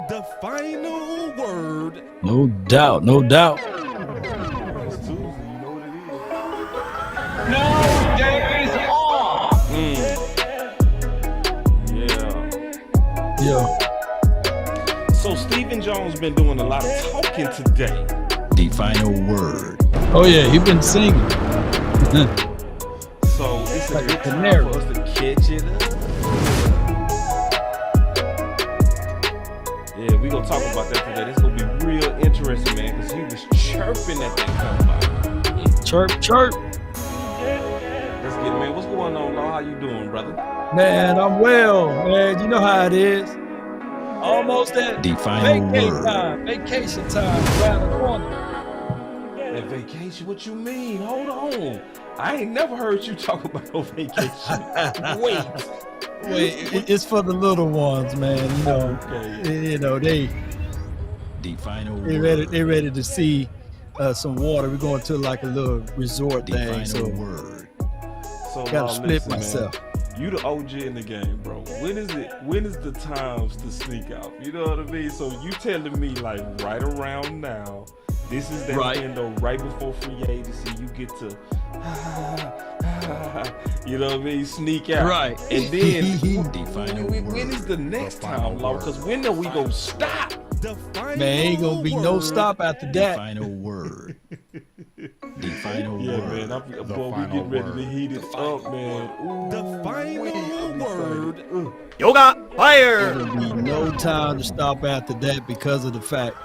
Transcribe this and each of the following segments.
The final word. No doubt, no doubt. It's Tuesday, you know what it is. No days off. Yeah. Yeah. So Stephen Jones been doing a lot of talking today. The final word. Oh yeah, he been singing. So it's a Like good a time canary. for us to catch it up. Yeah, we gonna talk about that today. This gonna be real interesting, man, because he was chirping at that combine. Chirp, chirp. Let's get it, man. What's going on, Law? How you doing, brother? Man, I'm well, man. You know how it is. Almost at The final word. vacation time around the corner. That vacation? What you mean? Hold on. I ain't never heard you talk about no vacation. Wait. It's for the little ones, man. You know, Okay. you know they final ready to see some water. We're going to like a little resort The thing, final so word. So gotta split listen, myself. Man, you the OG in the game, bro. When is the times to sneak out? You know what I mean? So you telling me like right around now, this is that Right. window right before free agency, you get to you know what I mean, sneak out. Right. And then The final when is the next time, Law? Because when are we gonna stop? The final Man, ain't gonna be no word. stop after The that. final word. The final Yeah, word. man. Boy, we getting ready to heat it up, man. Ooh, The final word. Yoga fire. There'll be no time to stop after that because of the fact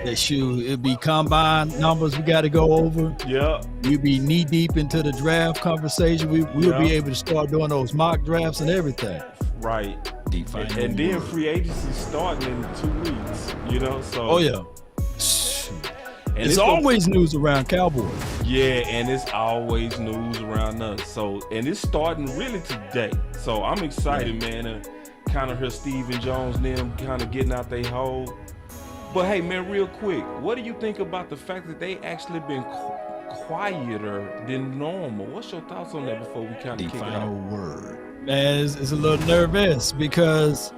that it'll be combine numbers we got to go over. Yeah. We'll be knee deep into the draft conversation. We'll Yeah. be able to start doing those mock drafts and everything. Right. The final And then word. free agency starting in 2 weeks, you know? So Oh yeah. and It's gonna- always news around Cowboys. yeah, and it's always news around us. So and it's starting really today. So I'm excited, man, to kind of hear Stephen Jones and them kind of getting out their hole. But hey, man, real quick, what do you think about the fact that they actually been quieter than normal? What's your thoughts on that before we kind The of kick it final off? word. Man, it's a little nervous because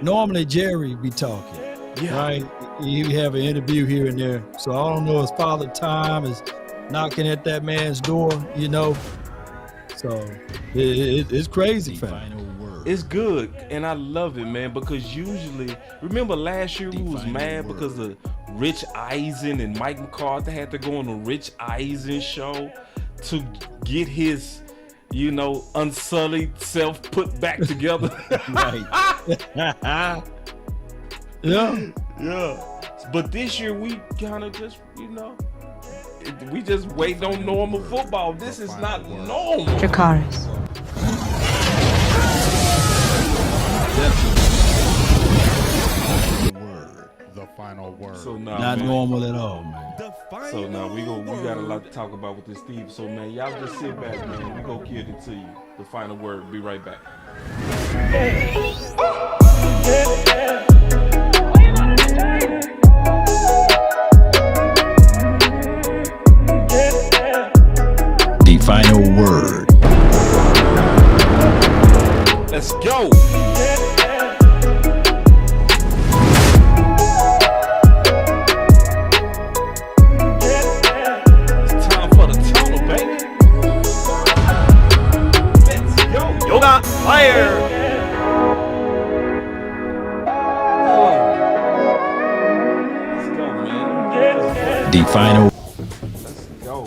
normally Jerry be talking. Yeah. Right? He have an interview here and there. So I don't know, his father time is knocking at that man's door, you know. So it's crazy, The fam. final word. It's good, and I love it, man, because usually, remember last year we was Define the mad word. because of Rich Eisen and Mike McCarthy had to go on the Rich Eisen show to get his, you know, unsullied self put back together. Right. Yeah. Yeah. But this year we kind of just, you know, we just waiting on normal football. This is not normal. Dracarys. The word. The final word. So now, Not man, normal at all, man. The final So now we got a lot to talk about with this Steve. So man, y'all just sit back, man. We go get it to you. The final word. Be right back. The final word. Let's go. It's time for the tunnel, baby. Let's go. Yoga fire. Let's go, man. The final. Let's go.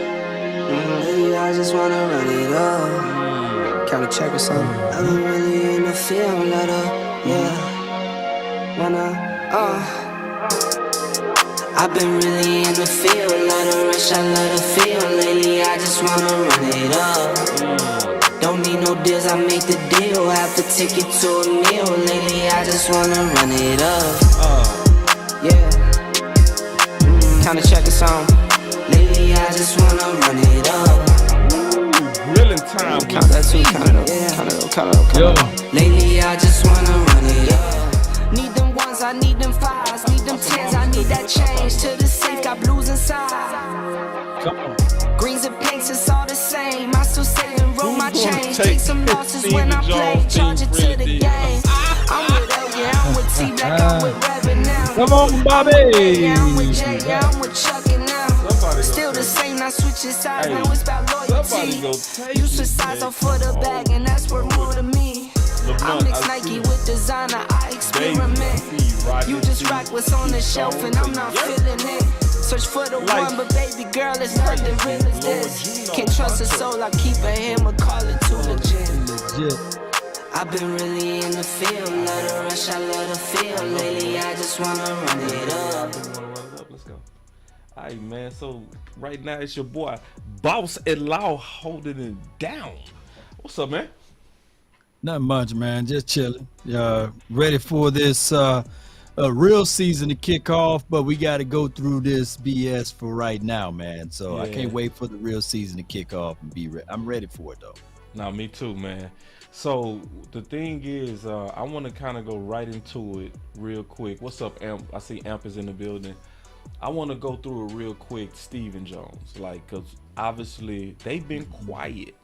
Lately I just wanna run it up. Kinda check or something. I've been really in the field, let up, yeah. I've been really in the field, let her rush, I let her feel. Lately I just wanna run it up. Don't need no deals, I make the deal. Have to take it to a meal. Lately I just wanna run it up. Yeah. Kinda check or something. Lately I just wanna run it up. Grilling time. Count that too, count it up, count it up, count it up, count it up. Lately I just wanna run it up. Need them ones ones, I need them fives, need them tens, I need that change. To the safe, got blues inside. Come on. Greens and pinks, it's all the same. I still save and roll my Who's gonna chains. take Take some losses when I Stephen play. Jones' Charge it team to the credit? game. I'm with L, yeah, I'm with T Black, I'm with Reverend now. Come on, Bobby. Yeah, I'm with Jay, yeah, I'm with Chuck and now. Somebody Still go the take- same, not switching sides, Hey, now it's about somebody go loyalty. take You it, switch sides man. off for the bag, and that's worth more to me. I LeBron, mix I Nike see with designer, I experiment. You just rock what's on the shelf, and I'm not feeling it. Search for the Like- one, but baby girl, it's nothing real as this. Can't trust a soul, I keep a hammer, call it too legit. Legit. I've been really in the field, love the rush, I love the feel. Lately, I just wanna run it up. Let's go. All right, man. So right now it's your boy Boss and Law holding it down. What's up, man? Not much, man. Just chilling. Ready for this real season to kick off, but we got to go through this BS for right now, man. So I Yeah. can't wait for the real season to kick off and be ready. I'm ready for it, though. Nah, me too, man. So the thing is, I want to kind of go right into it real quick. What's up, Amp? I see Amp is in the building. I want to go through it real quick, Stephen Jones, like, cause obviously they've been quiet,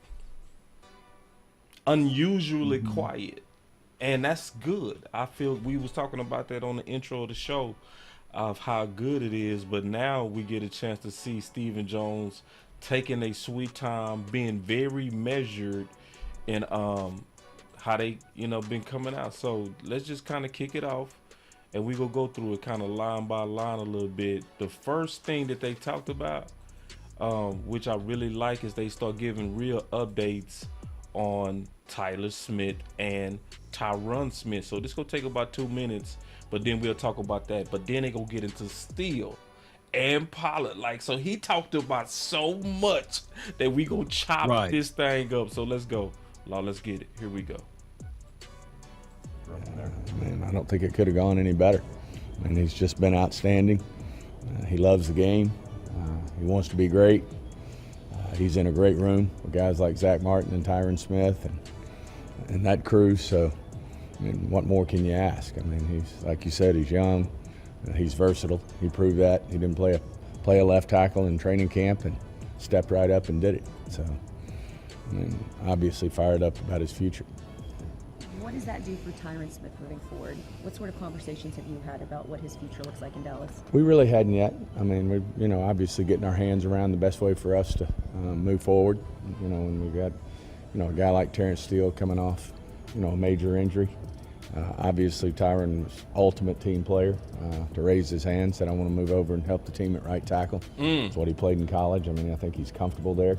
unusually quiet, and that's good. I feel we was talking about that on the intro of the show of how good it is, but now we get a chance to see Stephen Jones taking a sweet time, being very measured in how they been coming out. So let's just kind of kick it off, and we gonna go through it kind of line by line a little bit. The first thing that they talked about, which I really like, is they start giving real updates on Tyler Smith and Tyron Smith. So this gonna take about 2 minutes, but then we'll talk about that. But then they gonna get into Steele and Pollard. Like, so he talked about so much that we gonna chop Right. this thing up. So let's go. Law, let's get it. Here we go. Man, I don't think it could have gone any better. I mean, he's just been outstanding. He loves the game. He wants to be great. He's in a great room with guys like Zach Martin and Tyron Smith and that crew. So, I mean, what more can you ask? I mean, he's, like you said, he's young. He's versatile. He proved that. He didn't play a left tackle in training camp and stepped right up and did it. So, I mean, obviously fired up about his future. What does that do for Tyron Smith moving forward? What sort of conversations have you had about what his future looks like in Dallas? We really hadn't yet. I mean, we're obviously getting our hands around the best way for us to move forward. When we got a guy like Terrence Steele coming off a major injury. Obviously, Tyron was ultimate team player to raise his hand, said I want to move over and help the team at right tackle. That's what he played in college. I mean, I think he's comfortable there.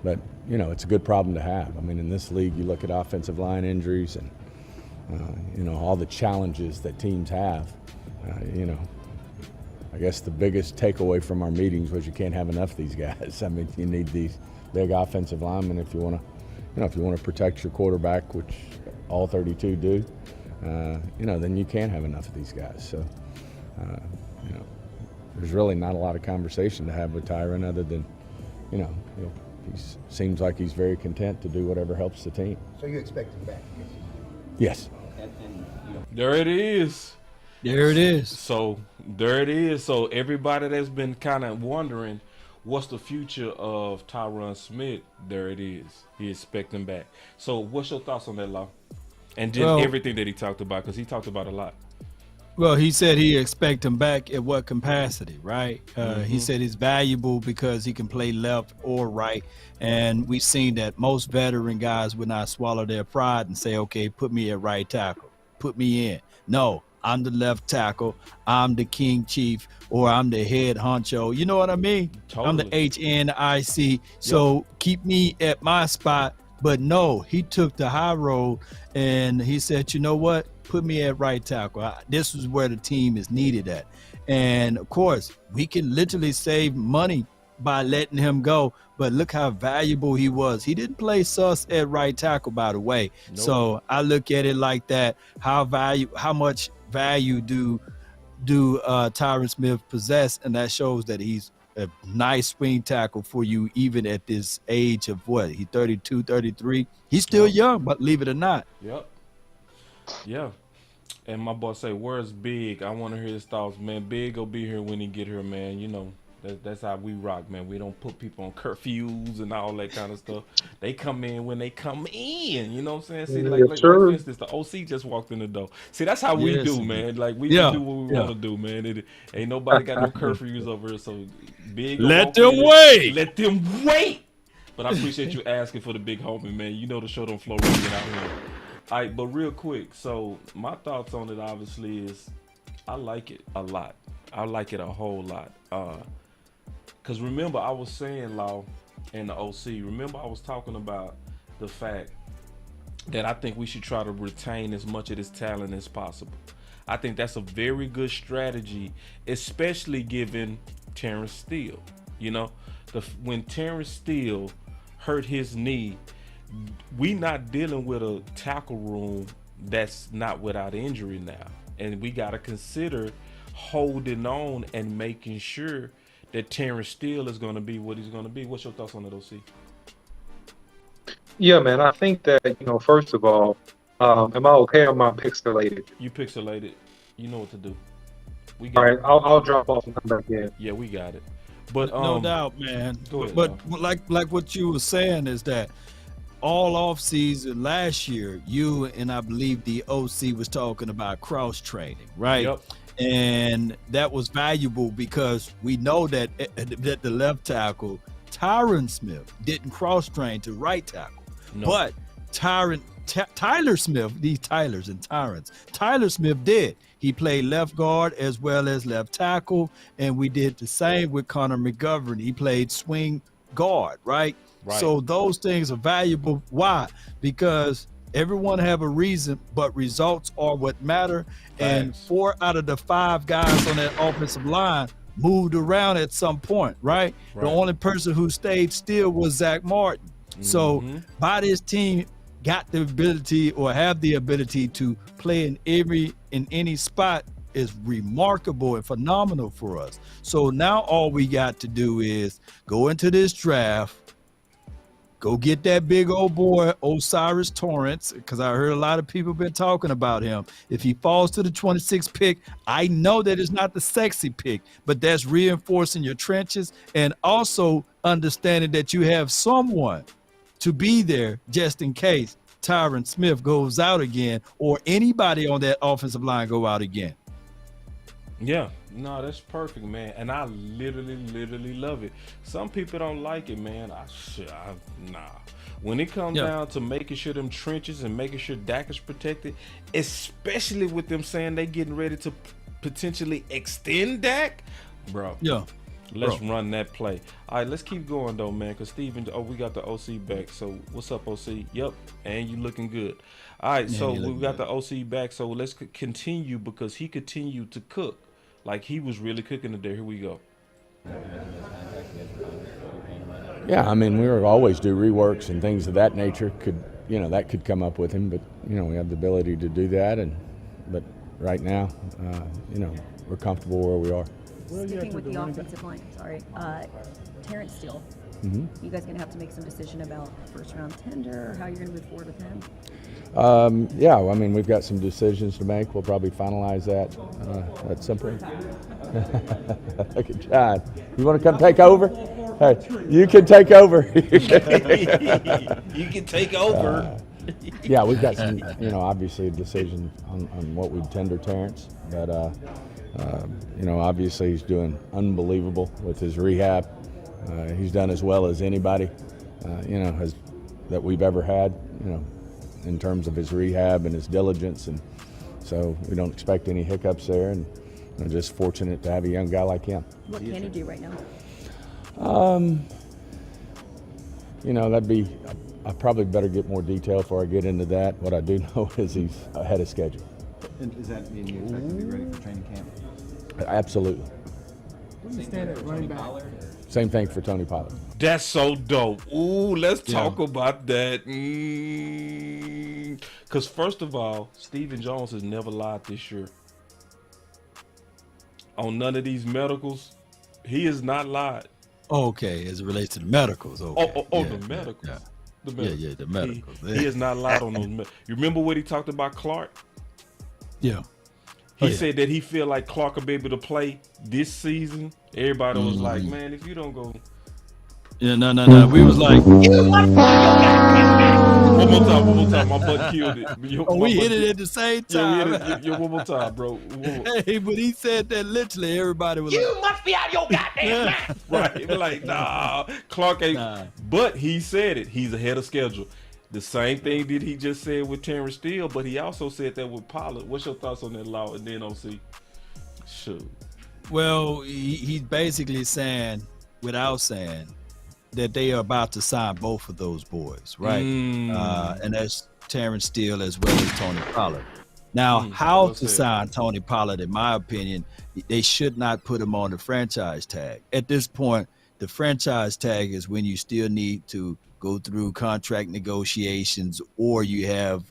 But, it's a good problem to have. I mean, in this league, you look at offensive line injuries and, all the challenges that teams have. I guess the biggest takeaway from our meetings was you can't have enough of these guys. I mean, you need these big offensive linemen if you want to protect your quarterback, which all 32 do, then you can't have enough of these guys. So, there's really not a lot of conversation to have with Tyron other than, he seems like he's very content to do whatever helps the team. So you expect him back? Yes. There it is. There it is. So there it is. So everybody that's been kind of wondering what's the future of Tyron Smith, there it is. He expecting back. So what's your thoughts on that, Law? And then everything that he talked about, because he talked about a lot. Well, he said he expect him back at what capacity, right? He said he's valuable because he can play left or right. And we've seen that most veteran guys would not swallow their pride and say, okay, put me at right tackle, put me in. No, I'm the left tackle, I'm the king chief, or I'm the head honcho. You know what I mean? Totally. I'm the HNIC. So keep me at my spot. But no, he took the high road and he said, you know what? Put me at right tackle. This is where the team is needed at. And of course, we can literally save money by letting him go. But look how valuable he was. He didn't play sus at right tackle, by the way. Nope. So I look at it like that. How much value do Tyron Smith possess? And that shows that he's a nice swing tackle for you, even at this age of what? He 32, 33. He's still young, but believe it or not. Yep. Yeah. And my boss say, "Where's Big? I want to hear his thoughts, man. Big will be here when he get here, man. You know, that's how we rock, man. We don't put people on curfews and all that kind of stuff. They come in when they come in. You know what I'm saying? See, like for instance, the OC just walked in the door. See, that's how we Yes, do, indeed. man. Like we Yeah, can do what we yeah. want to do, man. It ain't nobody got no curfews over here. So Big, will Let walk them in, wait. Let them wait. But I appreciate you asking for the big homie, man. You know the show don't flow right out here. All right, but real quick, so my thoughts on it obviously is I like it a lot. I like it a whole lot. Cause remember I was saying, Law, and the OC, remember I was talking about the fact that I think we should try to retain as much of this talent as possible. I think that's a very good strategy, especially given Terrence Steele. You know, when Terrence Steele hurt his knee, we not dealing with a tackle room that's not without injury now, and we got to consider holding on and making sure that Terrence Steele is going to be what he's going to be. What's your thoughts on that, OC? Yeah, man. I think that, first of all, am I okay? Or am I pixelated? You pixelated. You know what to do. We All got right, it. I'll drop off and come back in. Yeah, we got it. But No doubt, man. go ahead, But Law. like what you were saying is that all off season last year, you and I believe the OC was talking about cross training, right? Yep. And that was valuable because we know that the left tackle Tyron Smith didn't cross train to right tackle, No. but Tyler Smith, these Tylers and Tyrants, Tyler Smith did. He played left guard as well as left tackle, and we did the same with Connor McGovern. He played swing guard, right? Right. So those things are valuable. Why? Because everyone have a reason, but results are what matter. And Facts. 4 out of the 5 guys on that offensive line moved around at some point, right? The Right. only person who stayed still was Zach Martin. So by this team got the ability or have the ability to play in any spot is remarkable and phenomenal for us. So now all we got to do is go into this draft, go get that big old boy Osiris Torrance, because I heard a lot of people been talking about him. If he falls to the 26th pick, I know that it's not the sexy pick, but that's reinforcing your trenches and also understanding that you have someone to be there just in case Tyron Smith goes out again or anybody on that offensive line go out again. Yeah, no, that's perfect, man. And I literally love it. Some people don't like it, man. Nah. When it comes down to making sure them trenches and making sure Dak is protected, especially with them saying they getting ready to potentially extend Dak, bro. Yeah. Let's run that play. All right, let's keep going though, man. Cause Steven, we got the OC back. So what's up, OC? Yep, and you looking good. All right, so we got the OC back. So let's continue because he continued to cook like he was really cooking today. Here we go. Yeah, I mean, we were always do reworks and things of that nature. That could come up with him, but we have the ability to do that. But right now, we're comfortable where we are. Sticking with the offensive line, Terrence Steele. You guys gonna have to make some decision about first round tender or how you're gonna move forward with him? Yeah, I mean, we've got some decisions to make. We'll probably finalize that at some point. Look at John. You want to come take over? Hey, you can take over. You can take over. Yeah, we've got some, obviously a decision on what we tender Terrence, but obviously he's doing unbelievable with his rehab. He's done as well as anybody, that we've ever had, in terms of his rehab and his diligence, and so we don't expect any hiccups there, and I'm just fortunate to have a young guy like him. What can he do right now? That'd be, I probably better get more detail before I get into that. What I do know is he's ahead of schedule. And does that mean you expect to be ready for training camp? Absolutely. Where do you stand at running back? Same thing for Tony Pollard. That's so dope. Ooh, let's talk about that. Because first of all, Stephen Jones has never lied this year. On none of these medicals, he has not lied. Okay, as it relates to the medicals. Okay. The medicals. Yeah. The medicals. The medicals. He has not lied on those medicals. You remember what he talked about Clark? Yeah. He said that he feel like Clark will be able to play this season. Everybody was like, man, if you don't go. Yeah, no. We was like, One more time. My butt killed it. we hit it at the same time. Yeah, we hit it one more time, bro. Hey, but he said that literally everybody was You must be out of your goddamn mind. Right. Like, nah, Clark ain't. Nah. But he said it. He's ahead of schedule. The same thing that he just said with Terrence Steele, but he also said that with Pollard. What's your thoughts on that, Law? And then OC. Shoot. Well, he's basically saying, without saying, that they are about to sign both of those boys, right? And that's Terrence Steele as well as Tony Pollard. Now, how to sign Tony Pollard, in my opinion, they should not put him on the franchise tag. At this point, the franchise tag is when you still need to go through contract negotiations or you have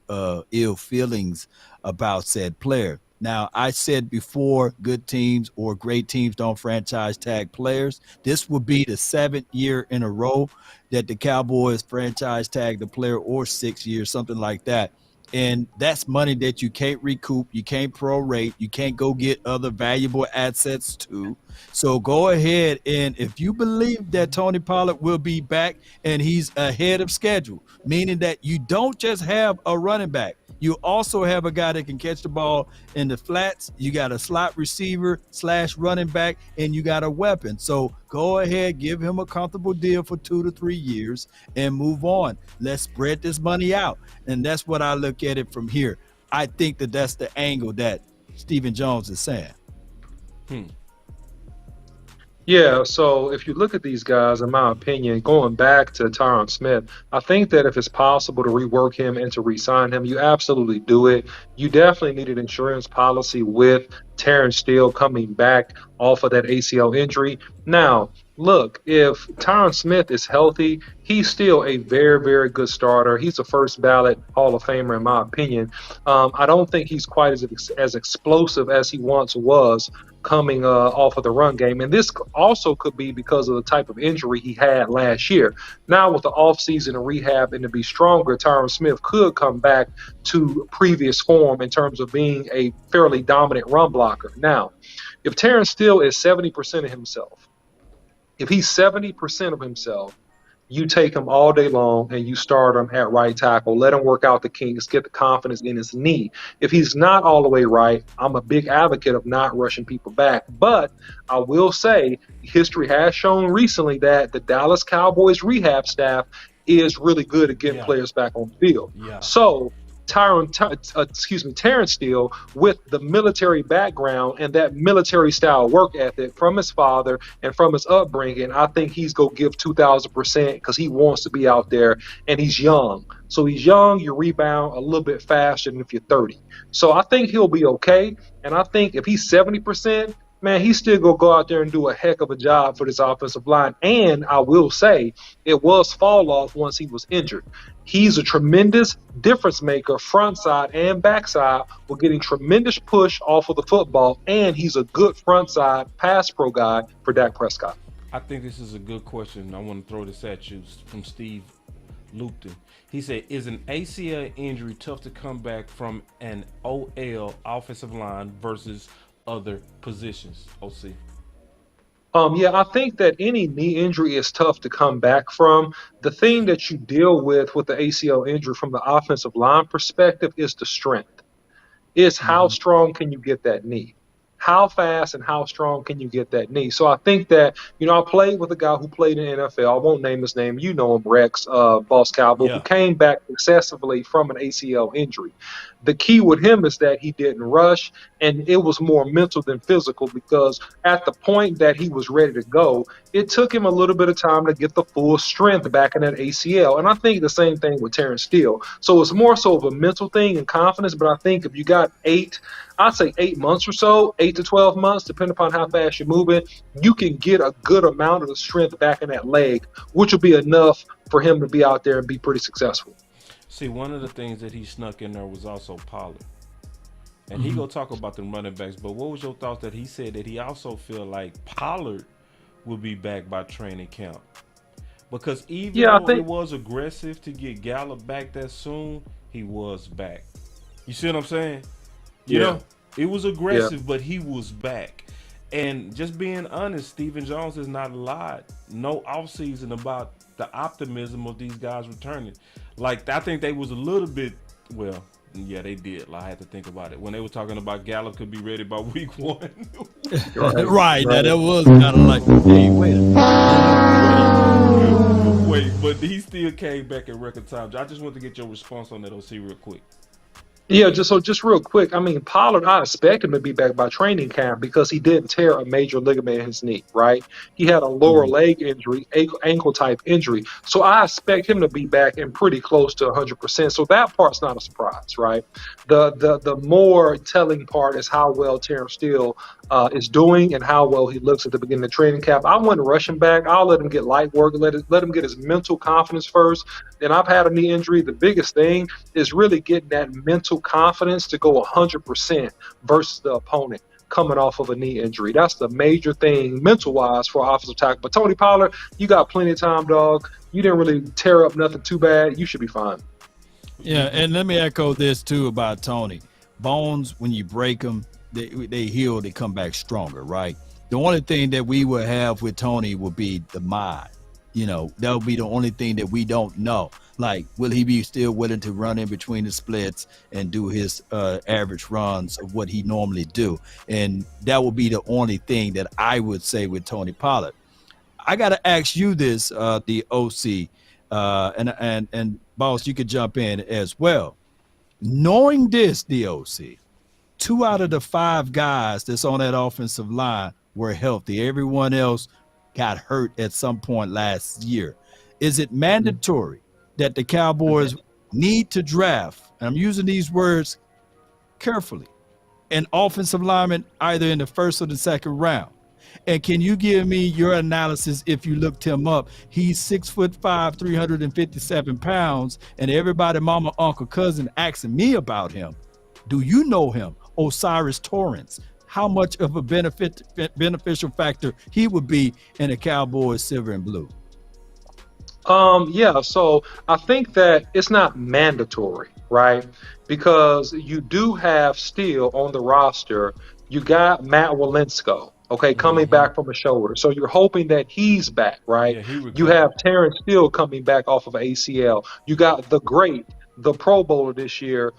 ill feelings about said player. Now, I said before, good teams or great teams don't franchise tag players. This will be the 7th year in a row that the Cowboys franchise tag the player, or 6 years, something like that. And that's money that you can't recoup, you can't prorate, you can't go get other valuable assets too. So go ahead, and if you believe that Tony Pollard will be back and he's ahead of schedule, meaning that you don't just have a running back, you also have a guy that can catch the ball in the flats, you got a slot receiver / running back, and you got a weapon. So go ahead, give him a comfortable deal for 2 to 3 years and move on. Let's spread this money out. And that's what I look at it from here. I think that that's the angle that Stephen Jones is saying. Yeah, so if you look at these guys, in my opinion, going back to Tyron Smith, I think that if it's possible to rework him and to re-sign him, you absolutely do it. You definitely need an insurance policy with Terrence Steele coming back off of that ACL injury. Now, look, if Tyron Smith is healthy, he's still a very, very good starter. He's a first ballot Hall of Famer, in my opinion. I don't think he's quite as explosive as he once was coming off of the run game. And this also could be because of the type of injury he had last year. Now with the offseason and rehab and to be stronger, Tyron Smith could come back to previous form in terms of being a fairly dominant run blocker. Now, if Terrence Steele is 70% of himself, if he's 70% of himself, you take him all day long and you start him at right tackle, let him work out the kinks, get the confidence in his knee. If he's not all the way right, I'm a big advocate of not rushing people back. But I will say history has shown recently that the Dallas Cowboys rehab staff is really good at getting players back on the field. So Terrence Steele, with the military background and that military style work ethic from his father and from his upbringing, I think he's going to give 2,000% because he wants to be out there and he's young. So he's young, you rebound a little bit faster than if you're 30. So I think he'll be okay. And I think if he's 70%, man, he's still going to go out there and do a heck of a job for this offensive line. And I will say it was fall off once he was injured. He's a tremendous difference maker, front side and backside. We're getting tremendous push off of the football, and he's a good front side pass pro guy for Dak Prescott. I think this is a good question. I want to throw this at you from Steve Lupton. He said, is an ACL injury tough to come back from an OL offensive line versus other positions? OC. Yeah, I think that any knee injury is tough to come back from. The thing that you deal with the ACL injury from the offensive line perspective is the strength. Is how strong can you get that knee? How fast and how strong can you get that knee? So I think that, I played with a guy who played in the NFL. I won't name his name. You know him, Rex, Boss Cowboy, who came back successfully from an ACL injury. The key with him is that he didn't rush, and it was more mental than physical because at the point that he was ready to go, it took him a little bit of time to get the full strength back in that ACL. And I think the same thing with Terrence Steele. So it's more so of a mental thing and confidence, but I think if you got 8 months or so, 8 to 12 months, depending upon how fast you're moving, you can get a good amount of the strength back in that leg, which will be enough for him to be out there and be pretty successful. See, one of the things that he snuck in there was also Pollard. And he go talk about the running backs, but what was your thoughts that he said that he also feel like Pollard will be back by training camp? Because even though it was aggressive to get Gallup back that soon, he was back. You see what I'm saying? You Yeah. know, it was aggressive, but he was back. And just being honest, Stephen Jones has not lied no offseason about the optimism of these guys returning. Like, I think they was a little bit, well, yeah, they did. Like, I had to think about it. When they were talking about Gallup could be ready by week 1. Right. Now that was kind of like, hey, wait a minute. Wait, but he still came back in record time. I just want to get your response on that, OC, real quick. Yeah, just real quick. I mean, Pollard, I expect him to be back by training camp because he didn't tear a major ligament in his knee, right? He had a lower leg injury, ankle type injury. So I expect him to be back and pretty close to 100%. So that part's not a surprise, right? The more telling part is how well Terrence Steele is doing and how well he looks at the beginning of training camp. I wouldn't rush him back. I'll let him get light work, let him get his mental confidence first. And I've had a knee injury. The biggest thing is really getting that mental confidence to go 100% versus the opponent coming off of a knee injury. That's the major thing mental-wise for offensive tackle. But Tony Pollard, you got plenty of time, dog. You didn't really tear up nothing too bad. You should be fine. Yeah, and let me echo this too about Tony. Bones, when you break them, they heal, they come back stronger, right? The only thing that we will have with Tony will be the mind. You know, that'll be the only thing that we don't know. Like, will he be still willing to run in between the splits and do his average runs of what he normally do? And that will be the only thing that I would say with Tony Pollard. I got to ask you this, the OC, and boss, you could jump in as well. Knowing this, the OC, 2 out of the 5 guys that's on that offensive line were healthy. Everyone else got hurt at some point last year. Is it mandatory that the Cowboys need to draft, and I'm using these words carefully, an offensive lineman either in the first or the second round? And can you give me your analysis if you looked him up? He's 6'5", 357 pounds, and everybody, mama, uncle, cousin asking me about him. Do you know him? Osiris Torrance. How much of a beneficial factor he would be in a Cowboys silver and blue? Yeah, so I think that it's not mandatory, right? Because you do have still on the roster, you got Matt Walensko, okay, coming back from a shoulder. So you're hoping that he's back, right? Yeah, you have Terrence Steele coming back off of ACL. You got the Pro Bowler this year,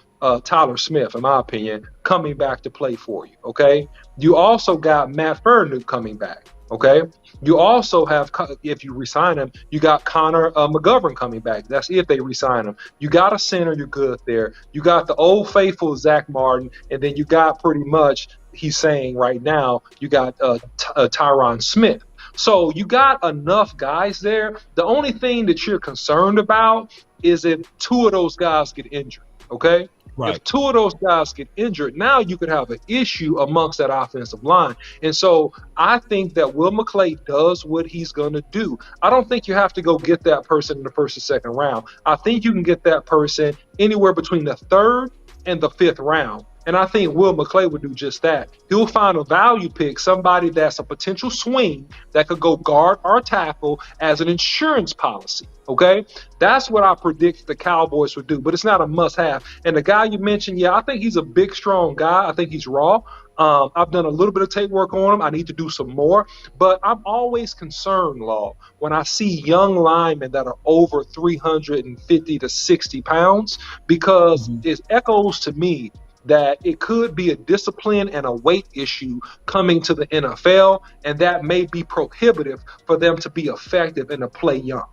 Tyler Smith, in my opinion, coming back to play for you, okay? You also got Matt Furnuke coming back, okay? You also have, if you resign him, you got Connor McGovern coming back. That's if they resign him. You got a center, you're good there. You got the old faithful Zach Martin, and then you got pretty much, he's saying right now, you got Tyron Smith. So you got enough guys there. The only thing that you're concerned about is if 2 of those guys get injured, okay? Right. If 2 of those guys get injured, now you could have an issue amongst that offensive line. And so I think that Will McClay does what he's going to do. I don't think you have to go get that person in the first or second round. I think you can get that person anywhere between the 3rd and the 5th round. And I think Will McClay would do just that. He'll find a value pick, somebody that's a potential swing that could go guard or tackle as an insurance policy, okay? That's what I predict the Cowboys would do, but it's not a must-have. And the guy you mentioned, yeah, I think he's a big, strong guy. I think he's raw. I've done a little bit of tape work on him. I need to do some more. But I'm always concerned, Law, when I see young linemen that are over 350 to 60 pounds, because it echoes to me that it could be a discipline and a weight issue coming to the NFL, and that may be prohibitive for them to be effective and to play young.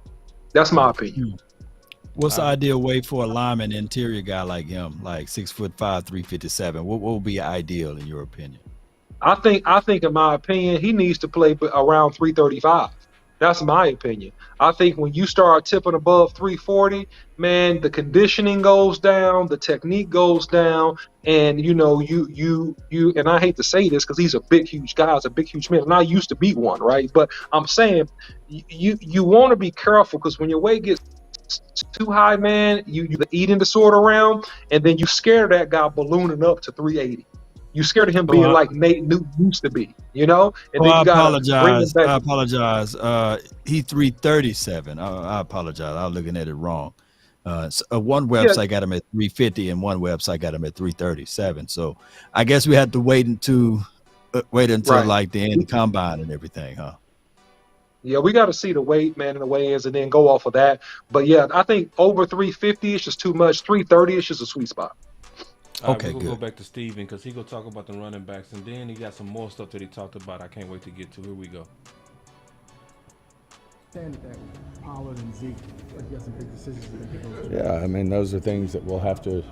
That's my opinion. What's the ideal weight for a lineman, interior guy like him, like 6'5", 357? What would be ideal in your opinion? I think in my opinion, he needs to play around 335. That's my opinion. I think when you start tipping above 340, man, the conditioning goes down, the technique goes down, and you know, you and I hate to say this because he's a big, huge guy, he's a big, huge man, and I used to be one, right? But I'm saying you want to be careful because when your weight gets too high, man, you the eating disorder around, and then you scared of that guy ballooning up to 380. You scared of him being like Nate Newton used to be, you know? And then I you apologize. I apologize. He's 337. I apologize. I was looking at it wrong. One website got him at 350, and one website got him at 337. So I guess we had to wait until Right. like the end of combine and everything, huh? Yeah, we got to see the weight, man, and the weigh-ins, and then go off of that. But yeah, I think over 350 is just too much. 330 is just a sweet spot. All right, Okay, we're gonna good. go back to Steven because he gonna talk about the running backs, and then he got some more stuff that he talked about. I can't wait to get to. Here we go. Understand that Pollard and Zeke got some big decisions that they go Yeah, I mean, those are things that we'll have to,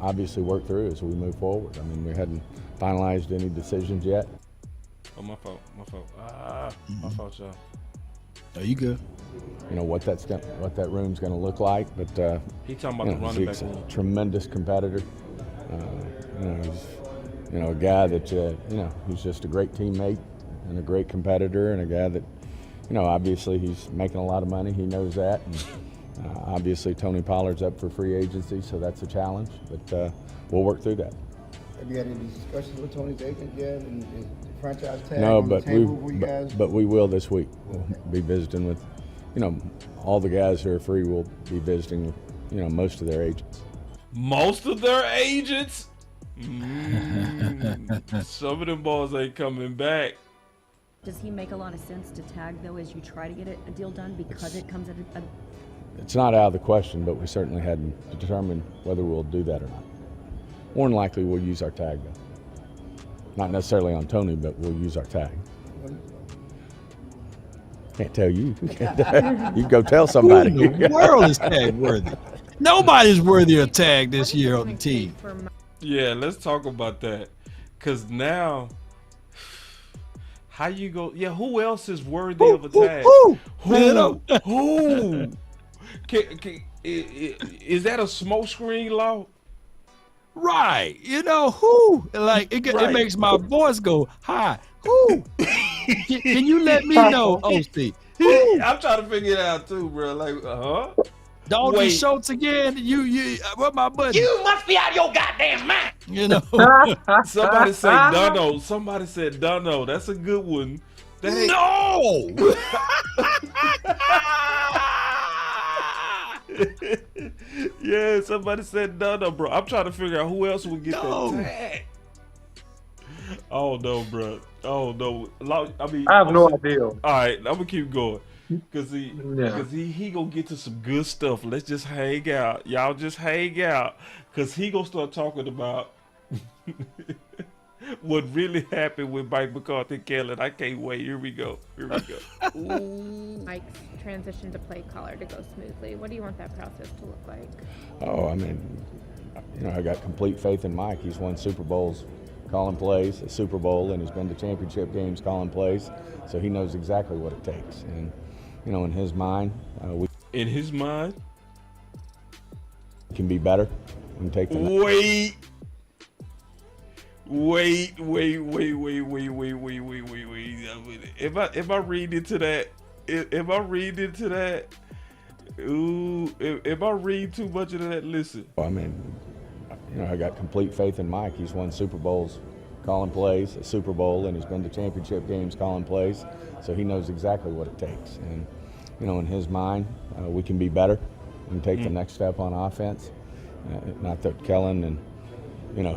obviously work through as we move forward. I mean, we hadn't finalized any decisions yet. Oh, my fault. My fault. My fault, y'all. Are you good? What that room's going to look like, but He talking about the running Zeke's back a room. tremendous competitor. He's a guy that he's just a great teammate and a great competitor, and a guy that obviously he's making a lot of money. He knows that, and obviously Tony Pollard's up for free agency, so that's a challenge. But we'll work through that. Have you had any discussions with Tony's agent yet and franchise tag No, on the but table for you guys? but we will this week. We'll be visiting with, all the guys who are free. Will be visiting with, most of their agents. Most of their agents. Some of them balls ain't coming back. Does he make a lot of sense to tag, though, as you try to get a deal done because it comes at a It's not out of the question, but we certainly hadn't determined whether we'll do that or not. More than likely, we'll use our tag, though. Not necessarily on Tony, but we'll use our tag. Can't tell you. You can go tell somebody. Who in the world is tag worthy? Nobody's worthy of tag this year on the team. Yeah, let's talk about that. Cause now, how you go? Yeah, who else is worthy of a tag? Who? Is that a smoke screen law? Right. Who? Like, it makes my voice go high. Who? Can you let me know, OC? Who? I'm trying to figure it out too, bro. Like, Dalton Wait. Schultz again? What my buddy? You must be out of your goddamn mind. Somebody say Dunno. Somebody said Dunno. That's a good one. That ain't- No! Yeah, somebody said Dunno, bro. I'm trying to figure out who else would get No. that tag. Oh no, bro. Oh no. I have no idea. All right, I'm gonna keep going. Cause he gonna get to some good stuff. Let's just hang out. Y'all just hang out. Cause he gonna start talking about what really happened with Mike McCarthy and Kellen. I can't wait. Here we go. Mike's transition to play caller to go smoothly. What do you want that process to look like? Oh, I mean, I got complete faith in Mike. He's won Super Bowls calling plays, a Super Bowl, and he's been to championship games calling plays. So he knows exactly what it takes. And, in his mind, we can be better. We can take the Wait. If I read into that, if I read too much of that, listen. I mean, I got complete faith in Mike. He's won Super Bowls calling plays, a Super Bowl, and he's been to championship games calling plays. So he knows exactly what it takes. And, in his mind, we can be better. We can take the next step on offense. Not that Kellen and,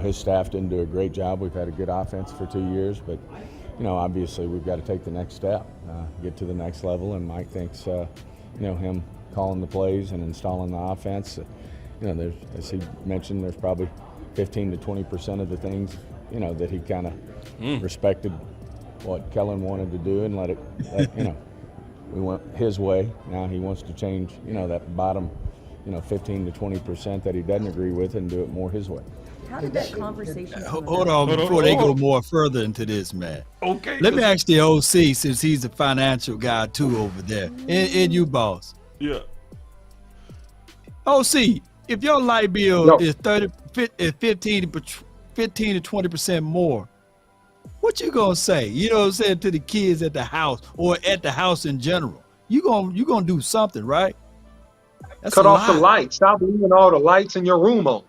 his staff didn't do a great job. We've had a good offense for 2 years, but, obviously we've got to take the next step, get to the next level. And Mike thinks, him calling the plays and installing the offense, there's, as he mentioned, there's probably 15 to 20% of the things, that he kind of respected what Kellen wanted to do and let we went his way. Now he wants to change, that bottom, 15 to 20% that he doesn't agree with and do it more his way. How did that conversation come Hold about? on before they go more further into this, man. Okay. Let me ask the OC, since he's a financial guy too over there. And you, boss. Yeah. OC, if your light bill is 15 to 20% more, what you gonna say? You know what I'm saying, to the kids at the house or at the house in general? You gonna do something, right? That's Cut a off the lot. lights. Stop leaving all the lights in your room on.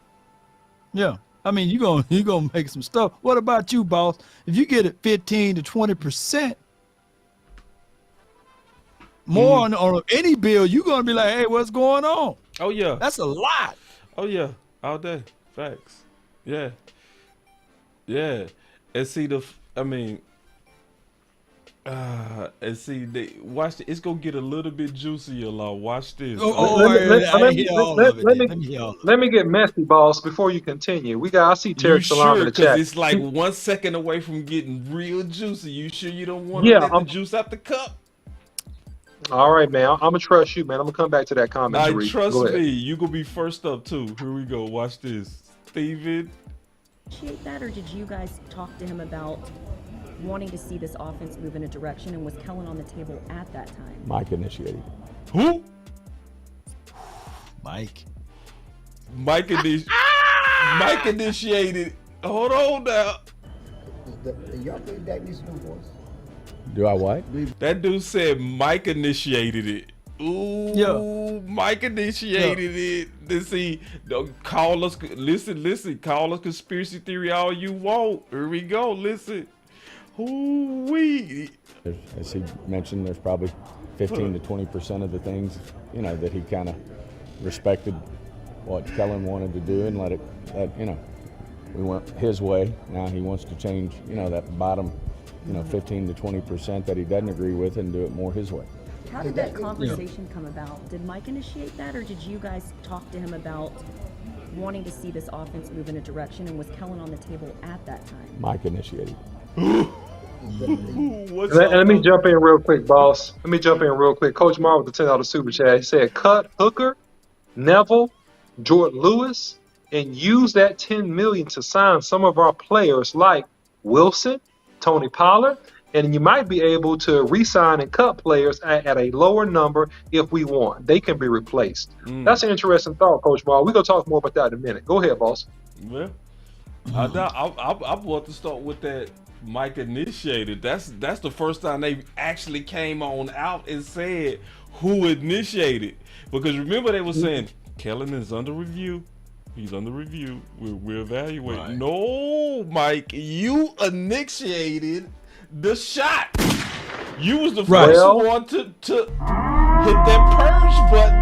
Yeah. I mean, you gonna make some stuff. What about you, boss? If you get it 15 to 20% more on any bill, you're gonna be like, hey, what's going on? Oh yeah. That's a lot. Oh yeah. All day. Facts. Yeah. Yeah. And see and see, watch it. It's gonna get a little bit juicier, Law. Watch this. Let me get messy, boss, before you continue. I see Tarek Salam in the Because chat. it's like 1 second away from getting real juicy. You sure you don't want to Yeah, let the juice out the cup? All right, man. I'm gonna trust you, man. I'm gonna come back to that comment. Now, trust me, you gonna be first up too. Here we go. Watch this, Steven. Appreciate that, or did you guys talk to him about wanting to see this offense move in a direction, and was Kellen on the table at that time? Mike initiated. Who? Mike initiated. Hold on now. Y'all think Dak needs to do voice? Do I what? That dude said Mike initiated it. Ooh, Yeah. Mike initiated it. Let's see. Don't call us. Listen. Call us conspiracy theory all you want. Here we go. Listen. As he mentioned, there's probably 15 to 20% of the things, that he kind of respected what Kellen wanted to do and let we went his way. Now he wants to change, that bottom, 15 to 20% that he doesn't agree with and do it more his way. How did that conversation come about? Did Mike initiate that, or did you guys talk to him about wanting to see this offense move in a direction, and was Kellen on the table at that time? Mike initiated. Let me jump in real quick, boss. Let me jump in real quick. Coach Mar with the $10 super chat. He said, cut Hooker, Neville, Jordan Lewis, and use that $10 million to sign some of our players like Wilson, Tony Pollard, and you might be able to re-sign and cut players at a lower number if we want. They can be replaced. That's an interesting thought, Coach Mar. We're going to talk more about that in a minute. Go ahead, boss. Well, I want to start with that. Mike initiated. That's the first time they actually came on out and said who initiated. Because remember they were saying Kellen is under review. He's under review. We're evaluating. Right. No, Mike, you initiated the shot. You was the first one to hit that purge button.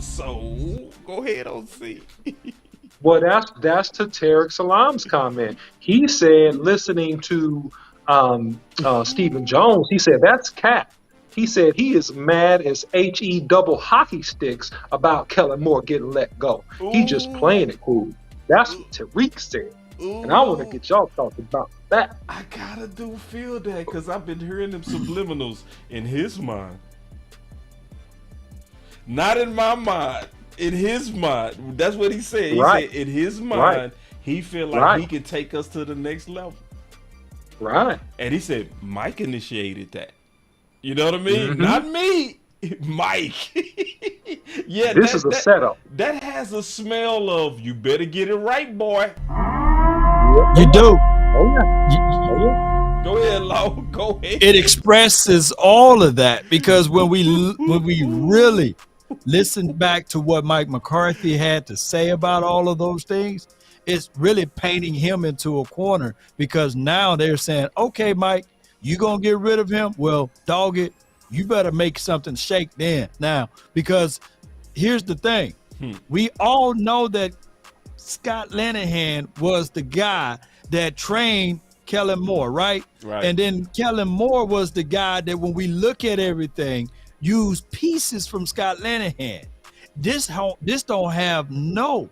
So go ahead, OC. Well, that's to Tarek Salam's comment. He said, listening to Stephen Jones, he said, that's cap. He said he is mad as HE double hockey sticks about Kellen Moore getting let go. He just playing it cool. That's what Tariq said. And I want to get y'all talking about that. I gotta feel that because I've been hearing them subliminals in his mind. Not in my mind. In his mind, that's what he said. He said in his mind, he feel like he can take us to the next level. Right. And he said Mike initiated that. You know what I mean? Not me, Mike. Yeah, this is a setup. That has a smell of you better get it right, boy. You do. Oh yeah. Go ahead, Law. Go ahead. It expresses all of that because when we really listen back to what Mike McCarthy had to say about all of those things, it's really painting him into a corner because now they're saying, okay, Mike, you gonna get rid of him? Well, dog it, you better make something shake then now, because here's the thing. We all know that Scott Linehan was the guy that trained Kellen Moore, right? And then Kellen Moore was the guy that when we look at everything, use pieces from Scott Linehan. This don't have no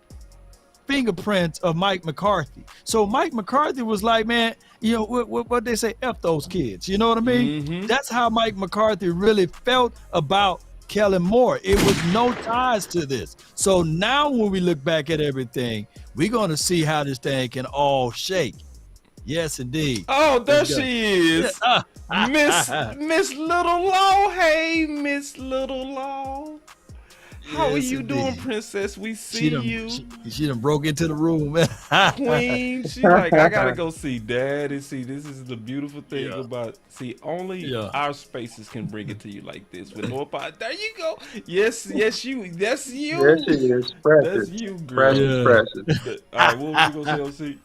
fingerprints of Mike McCarthy. So Mike McCarthy was like, man, what they say, F those kids. You know what I mean? That's how Mike McCarthy really felt about Kellen Moore. It was no ties to this. So now when we look back at everything, we're going to see how this thing can all shake. Yes, indeed. Oh, there she is. Miss Little Law. Hey, Miss Little Law. How are you doing, Princess? We see you. She done broke into the room, man. Queen. She's like, I gotta go see Daddy. See, this is the beautiful thing about. See, only our spaces can bring it to you like this. With more pot. There you go. Yes, you. That's you. Yes, she is. Precious. That's you, girl. Precious. All right, what were you gonna say, OC?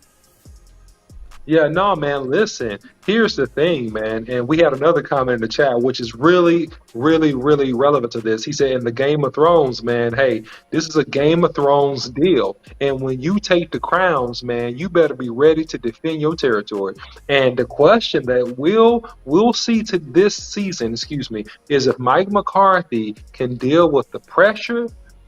Yeah, no, man, listen, here's the thing, man. And we had another comment in the chat, which is really, really, really relevant to this. He said, in the Game of Thrones, man, hey, this is a Game of Thrones deal. And when you take the crowns, man, you better be ready to defend your territory. And the question that we'll see to this season, excuse me, is if Mike McCarthy can deal with the pressure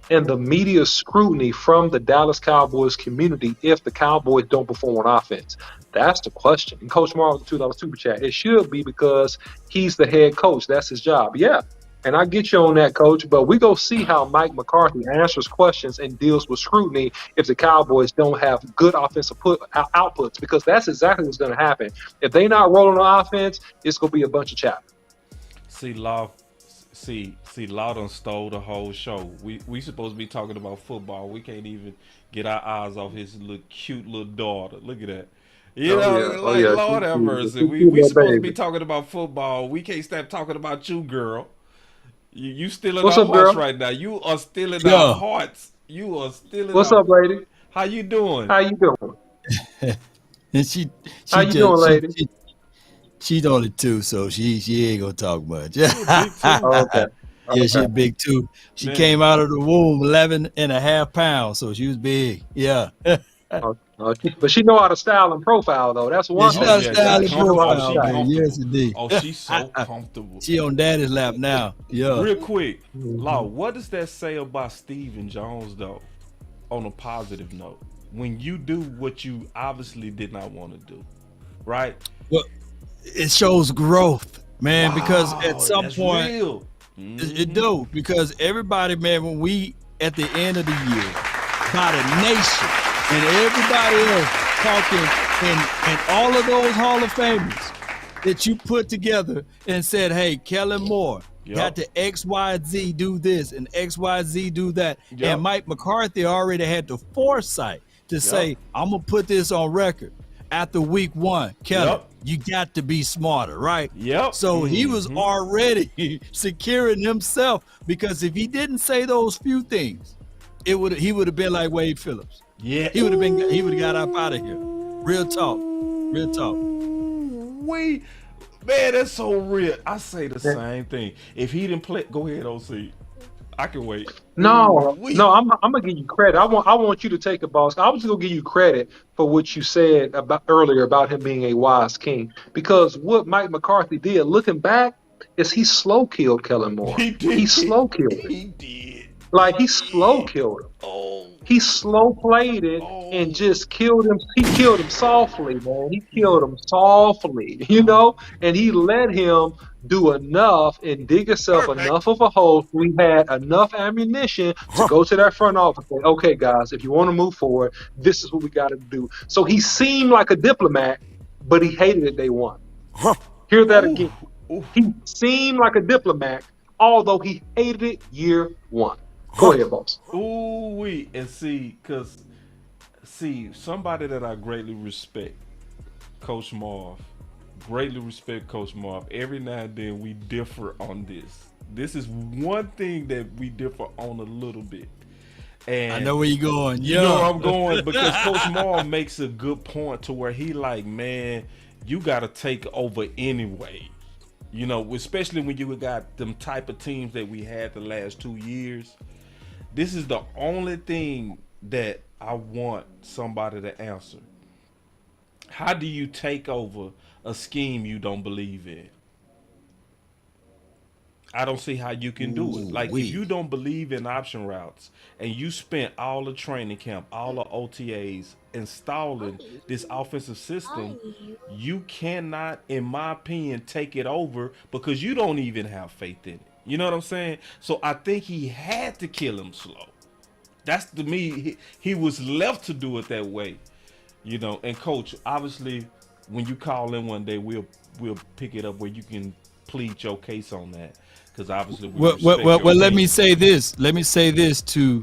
and the media scrutiny from the Dallas Cowboys community if the Cowboys don't perform on offense. That's the question. And Coach Morrow with the $2 super chat. It should be because he's the head coach. That's his job. Yeah. And I get you on that, Coach. But we go see how Mike McCarthy answers questions and deals with scrutiny if the Cowboys don't have good offensive outputs, because that's exactly what's going to happen. If they're not rolling on offense, it's going to be a bunch of chatter. See, Law done stole the whole show. We supposed to be talking about football. We can't even get our eyes off his little cute little daughter. Look at that. Lord have mercy. We supposed to be talking about football. We can't stop talking about you, girl. You still in our hearts right now. You are still in our hearts. You are still in What's up, lady? How you doing? How you doing? And how you doing, lady? She's only 2, so she ain't gonna talk much. Okay. Yeah, she's big too. She came out of the womb 11.5 pounds, so she was big. Yeah. But she know how to style and profile, though. That's one. She knows how to style and profile. Yes, indeed. Oh, she's so comfortable. She on daddy's lap now. Yeah. Real quick, Law, what does that say about Stephen Jones, though, on a positive note? When you do what you obviously did not want to do, right? Well, it shows growth, man, because at some point, it do, because everybody, man, when we at the end of the year, about a nation and everybody else talking and all of those Hall of Famers that you put together and said, hey, Kellen Moore got to XYZ do this and XYZ do that. And Mike McCarthy already had the foresight to say, I'm going to put this on record after week 1. Kellen, you got to be smarter, right? So he was already securing himself, because if he didn't say those few things, he would have been like Wade Phillips. Yeah. He would have got up out of here. Real talk. Real talk. Man, that's so real. I say the same thing. If he didn't play, go ahead, OC. I can wait. No, I'm gonna give you credit. I want you to take it, boss. I was just gonna give you credit for what you said about earlier about him being a wise king, because what Mike McCarthy did, looking back, is he slow killed Kellen Moore. He slow killed him. He did. Like he slow killed him. He slow played it and just killed him. He killed him softly, man. He killed him softly, you know, and he let him do enough and dig himself enough of a hole so he had enough ammunition to go to that front office and say, okay, guys, if you want to move forward, this is what we got to do. So he seemed like a diplomat, but he hated it day one. Hear that again. He seemed like a diplomat, although he hated it year one. Go ahead, boss. And see, somebody that I greatly respect, Coach Marv. Greatly respect Coach Marv. Every now and then we differ on this. This is one thing that we differ on a little bit. And I know where you're going. You know where I'm going, because Coach Marv makes a good point to where he like, man, you got to take over anyway. You know, especially when you got them type of teams that we had the last 2 years. This is the only thing that I want somebody to answer. How do you take over a scheme you don't believe in? I don't see how you can do it. Like, if you don't believe in option routes and you spent all the training camp, all the OTAs installing this offensive system, you cannot, in my opinion, take it over because you don't even have faith in it. You know what I'm saying? So I think he had to kill him slow. That's, to me, he was left to do it that way. You know, and Coach, obviously, when you call in one day, we'll pick it up where you can plead your case on that, because obviously let me say this. Let me say this to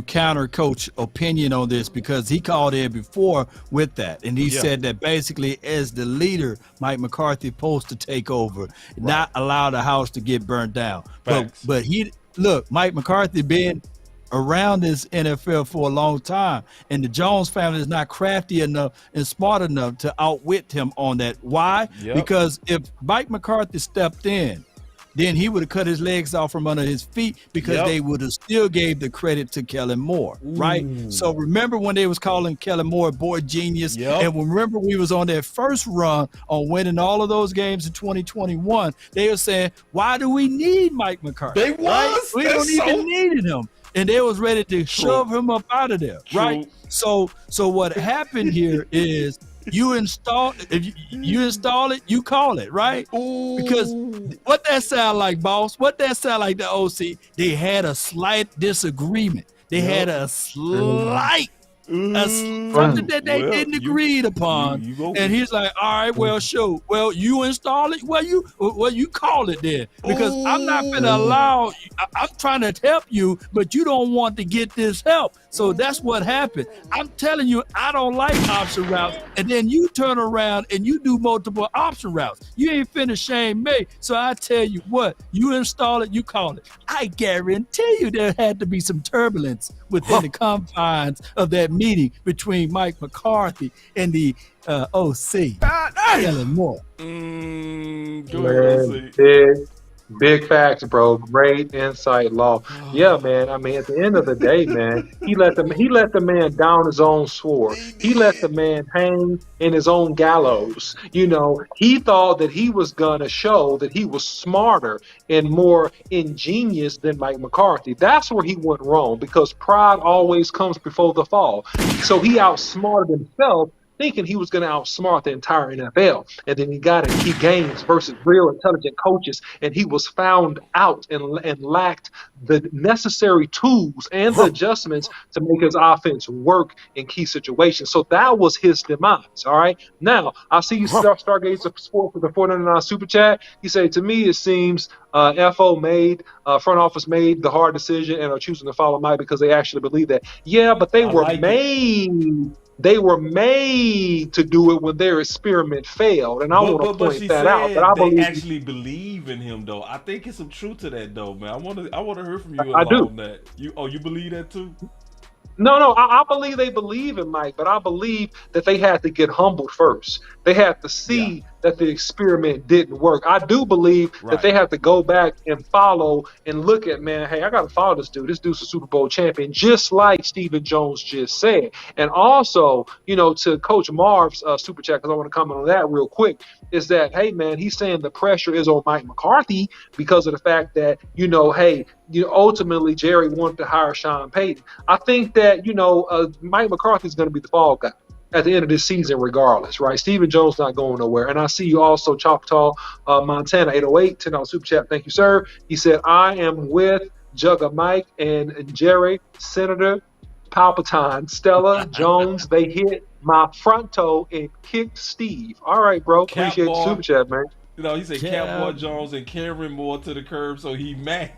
counter Coach opinion on this, because he called in before with that, and he said that basically as the leader, Mike McCarthy supposed to take over, not allow the house to get burned down. But he look, Mike McCarthy being around this NFL for a long time, and the Jones family is not crafty enough and smart enough to outwit him on that. Why? Yep. Because if Mike McCarthy stepped in, then he would have cut his legs off from under his feet, because they would have still gave the credit to Kellen Moore, right? So remember when they was calling Kellen Moore boy genius, and remember we was on their first run on winning all of those games in 2021, they were saying, why do we need Mike McCarthy? They was. Right? We don't even needed him. And they was ready to shove him up out of there, right? So what happened here is you install you install it, you call it, right? Because what that sound like, boss? What that sound like, the OC? They had a slight disagreement. They had a slight something that they didn't agree upon. And he's like, all right, well, sure. Well, you install it. Well, you call it then, because I'm not gonna allow. I'm trying to help you, but you don't want to get this help. So that's what happened. I'm telling you, I don't like option routes. And then you turn around and you do multiple option routes. You ain't finna shame me. So I tell you what, you install it, you call it. I guarantee you there had to be some turbulence within the confines of that meeting between Mike McCarthy and the OC. Kellen Moore. Big facts, bro. Great insight, Law. Yeah, man. I mean, at the end of the day, man, he let the man down his own sword. He let the man hang in his own gallows. You know, he thought that he was gonna show that he was smarter and more ingenious than Mike McCarthy. That's where he went wrong, because pride always comes before the fall. So he outsmarted himself, thinking he was going to outsmart the entire NFL. And then he got in key games versus real intelligent coaches, and he was found out and lacked the necessary tools and the adjustments to make his offense work in key situations. So that was his demise, all right? Now, I see you Stargates of Sports with the 499 Super Chat. You say, to me, it seems front office made the hard decision and are choosing to follow Mike because they actually believe that. Yeah, but they were made. They were made to do it when their experiment failed, and I want to point that out. But I believe actually believe in him, though. I think it's some truth to that, though, man. I want to hear from you I do. on that. You believe that too? No, I believe they believe in Mike, but I believe that they had to get humbled first. They had to see that the experiment didn't work. I do believe that they have to go back and follow and look at, man, hey, I got to follow this dude. This dude's a Super Bowl champion, just like Stephen Jones just said. And also, you know, to Coach Marv's Super Chat, because I want to comment on that real quick, is that, hey, man, he's saying the pressure is on Mike McCarthy because of the fact that, you know, hey, ultimately Jerry wanted to hire Sean Payton. I think that, you know, Mike McCarthy is going to be the fall guy at the end of this season regardless, right? Stephen Jones not going nowhere. And I see you also, Choctaw, Montana, 808, $10 Super Chat. Thank you, sir. He said, I am with Jugga Mike and Jerry, Senator Palpatine, Stella, Jones. They hit my front toe and kicked Steve. All right, bro. Appreciate the Super Chat, man. You know, he said Cowboy Jones and Karen Moore to the curb, so he mad.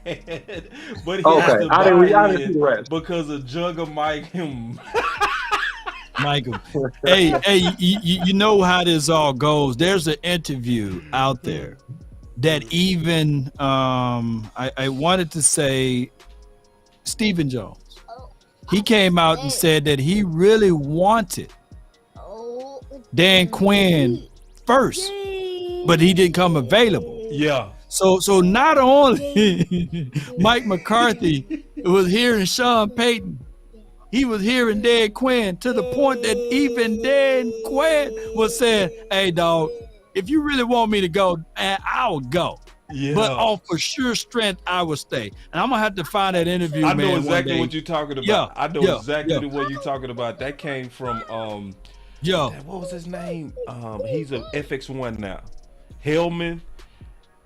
But he has to I didn't see the rest. Because of Jugga Mike him. Michael, hey, you know how this all goes. There's an interview out there that even I wanted to say Stephen Jones. He came out and said that he really wanted Dan Quinn first, but he didn't come available. Yeah. So not only Mike McCarthy was hearing Sean Payton, he was hearing Dan Quinn, to the point that even Dan Quinn was saying, hey, dog, if you really want me to go, I'll go. Yeah. But on for sure strength, I will stay. And I'm going to have to find that interview, I know man, exactly what you're talking about. Yeah, I know exactly what you're talking about. That came from, what was his name? He's a FX1 now. Hellman.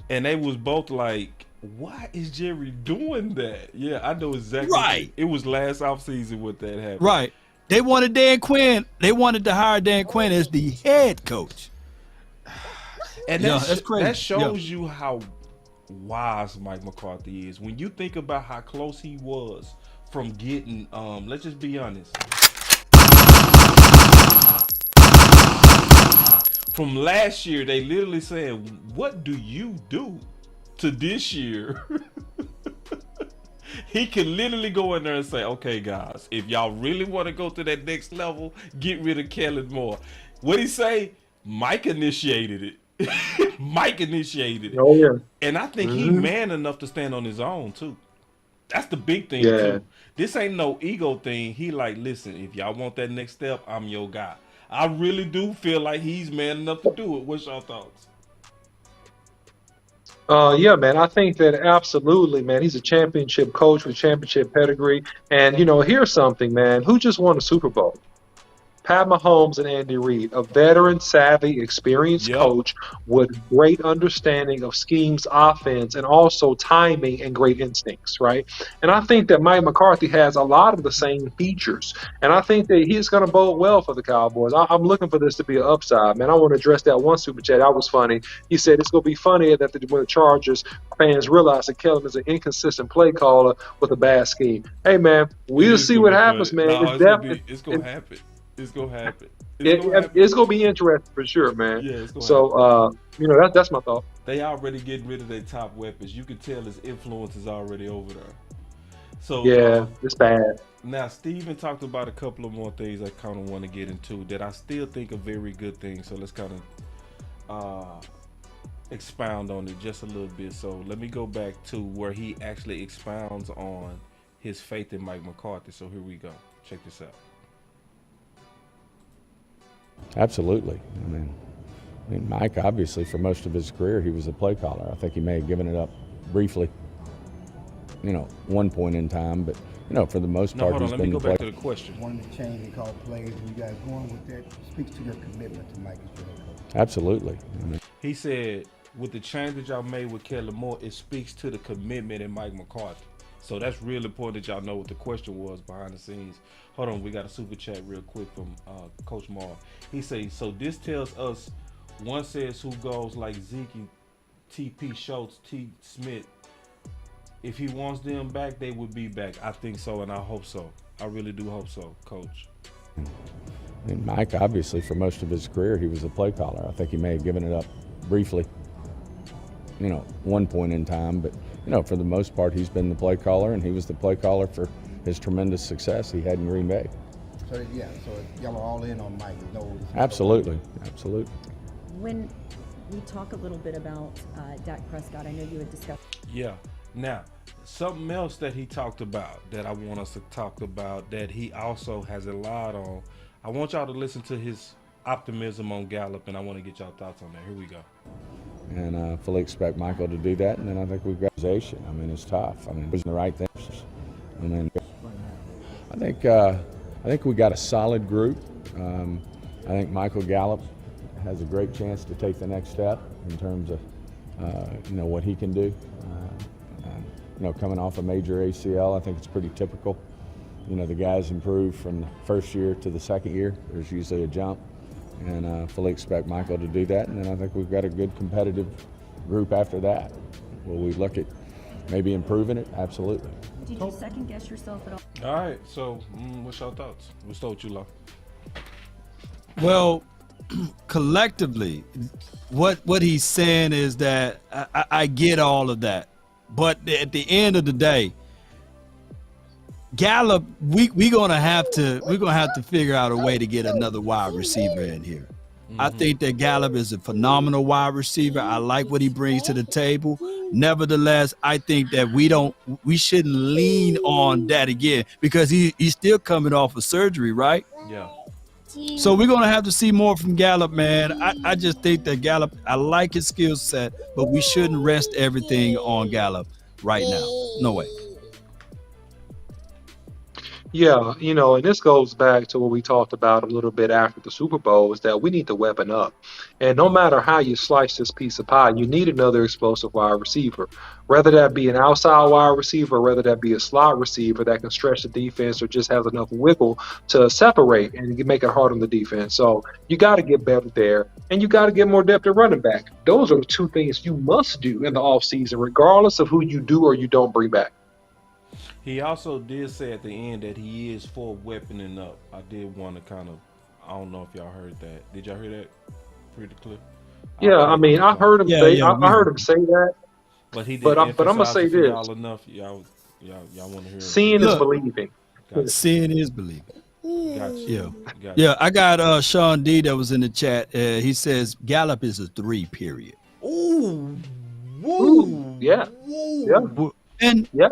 And they was both like, why is Jerry doing that? Yeah, I know exactly. Right. It was last offseason what that happened. Right. They wanted Dan Quinn. They wanted to hire Dan Quinn as the head coach. And that's crazy. That shows you how wise Mike McCarthy is. When you think about how close he was from getting, let's just be honest. From last year, they literally said, what do you do to this year? He can literally go in there and say, okay, guys, if y'all really want to go to that next level, get rid of Kellen Moore. What'd he say? Mike initiated it. Mike initiated it. Oh, yeah. And I think he man enough to stand on his own, too. That's the big thing, Yeah. too. This ain't no ego thing. He like, listen, if y'all want that next step, I'm your guy. I really do feel like he's man enough to do it. What's your thoughts? Yeah, man, I think that absolutely, man. He's a championship coach with championship pedigree. And, here's something, man. Who just won a Super Bowl? Pat Mahomes and Andy Reid, a veteran, savvy, experienced coach with great understanding of schemes, offense, and also timing and great instincts, right? And I think that Mike McCarthy has a lot of the same features. And I think that he's going to bode well for the Cowboys. I'm looking for this to be an upside, man. I want to address that one super chat. That was funny. He said it's going to be funny that when the Chargers fans realize that Kellen is an inconsistent play caller with a bad scheme. Hey, man, we'll see what happens, man. No, it's going to happen. It's gonna happen. It's gonna be interesting for sure, man. Yeah, it's gonna so that's my thought. They already getting rid of their top weapons. You can tell his influence is already over there. So yeah, it's bad. Now Steven talked about a couple of more things I kind of want to get into that I still think are very good things. So let's kind of expound on it just a little bit. So let me go back to where he actually expounds on his faith in Mike McCarthy. So here we go. Check this out. Absolutely. I mean, Mike, obviously, for most of his career, he was a play caller. I think he may have given it up briefly, one point in time, but, for the most part, he's been the play. Let me go back to the question. One of the change they call plays, and you guys going with that speaks to your commitment to Mike as your head coach. Absolutely. He said, with the change that y'all made with Kellen Moore, it speaks to the commitment in Mike McCarthy. So that's really important that y'all know what the question was behind the scenes. Hold on, we got a super chat real quick from Coach Marr. He says, so this tells us, one says who goes like Zeke, TP Schultz, T. Smith. If he wants them back, they would be back. I think so, and I hope so. I really do hope so, Coach. Mike, obviously, for most of his career, he was a play caller. I think he may have given it up briefly, one point in time, but for the most part, he's been the play caller, and he was the play caller for his tremendous success he had in Green Bay. So y'all are all in on Mike. Absolutely. When we talk a little bit about Dak Prescott, I know you had discussed. Yeah. Now, something else that he talked about that I want us to talk about that he also has relied on. I want y'all to listen to his optimism on Gallup, and I want to get y'all thoughts on that. Here we go. And I fully expect Michael to do that. And then I think we've got organization. It's tough. Doing the right things. And then I think we got a solid group. I think Michael Gallup has a great chance to take the next step in terms of what he can do. Coming off a major ACL, I think it's pretty typical. The guys improve from the first year to the second year. There's usually a jump. And I fully expect Michael to do that. And then I think we've got a good competitive group after that. Will we look at maybe improving it? Absolutely. Did you second guess yourself at all? All right. So what's your thoughts? What's with you, Lo? Well, collectively, what he's saying is that I get all of that. But at the end of the day, Gallup, we're gonna have to figure out a way to get another wide receiver in here. I think that Gallup is a phenomenal wide receiver. I like what he brings to the table. Nevertheless, I think that we shouldn't lean on that again because he's still coming off of surgery, right? Yeah. So we're gonna have to see more from Gallup, man. I just think that Gallup, I like his skill set, but we shouldn't rest everything on Gallup right now. No way. Yeah, and this goes back to what we talked about a little bit after the Super Bowl is that we need to weapon up. And no matter how you slice this piece of pie, you need another explosive wide receiver. Whether that be an outside wide receiver, or whether that be a slot receiver that can stretch the defense or just has enough wiggle to separate and make it hard on the defense. So you got to get better there, and you got to get more depth at running back. Those are the two things you must do in the offseason, regardless of who you do or you don't bring back. He also did say at the end that he is for weaponing up. I did want to I don't know if y'all heard that. Did y'all hear that pretty clear? Yeah, I heard him say I heard him say that. But he did. But I'm gonna say this. Y'all enough. Y'all Y'all want to hear? Seeing is Look. believing. Gotcha. Seeing is believing. Gotcha. Yeah. Gotcha. Yeah, I got Sean D that was in the chat. He says Gallup is a 3, period. Ooh. Ooh, yeah. Yeah. And Yeah.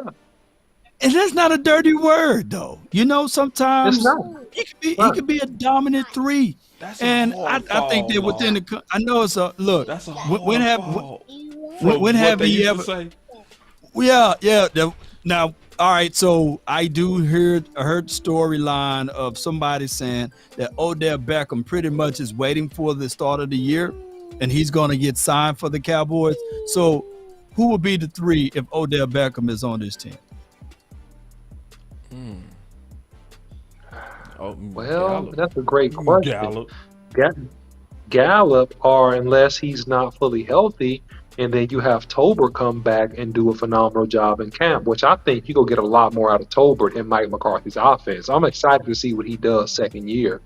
and that's not a dirty word though. You know, It's sometimes not. he could be a dominant 3. That's a And hard I think that fall, within the I know it's a look. That's a when hard have fall. when have they he used ever to say? Yeah. Now, all right. So I do heard the storyline of somebody saying that Odell Beckham pretty much is waiting for the start of the year, and he's going to get signed for the Cowboys. So, who would be the 3 if Odell Beckham is on this team? Oh, Well, Gallup. that's a great question. Gallup. Gallup, or unless he's not fully healthy, and then you have Tolbert come back and do a phenomenal job in camp, which I think you go get a lot more out of Tolbert in Mike McCarthy's offense. I'm excited to see what he does second year.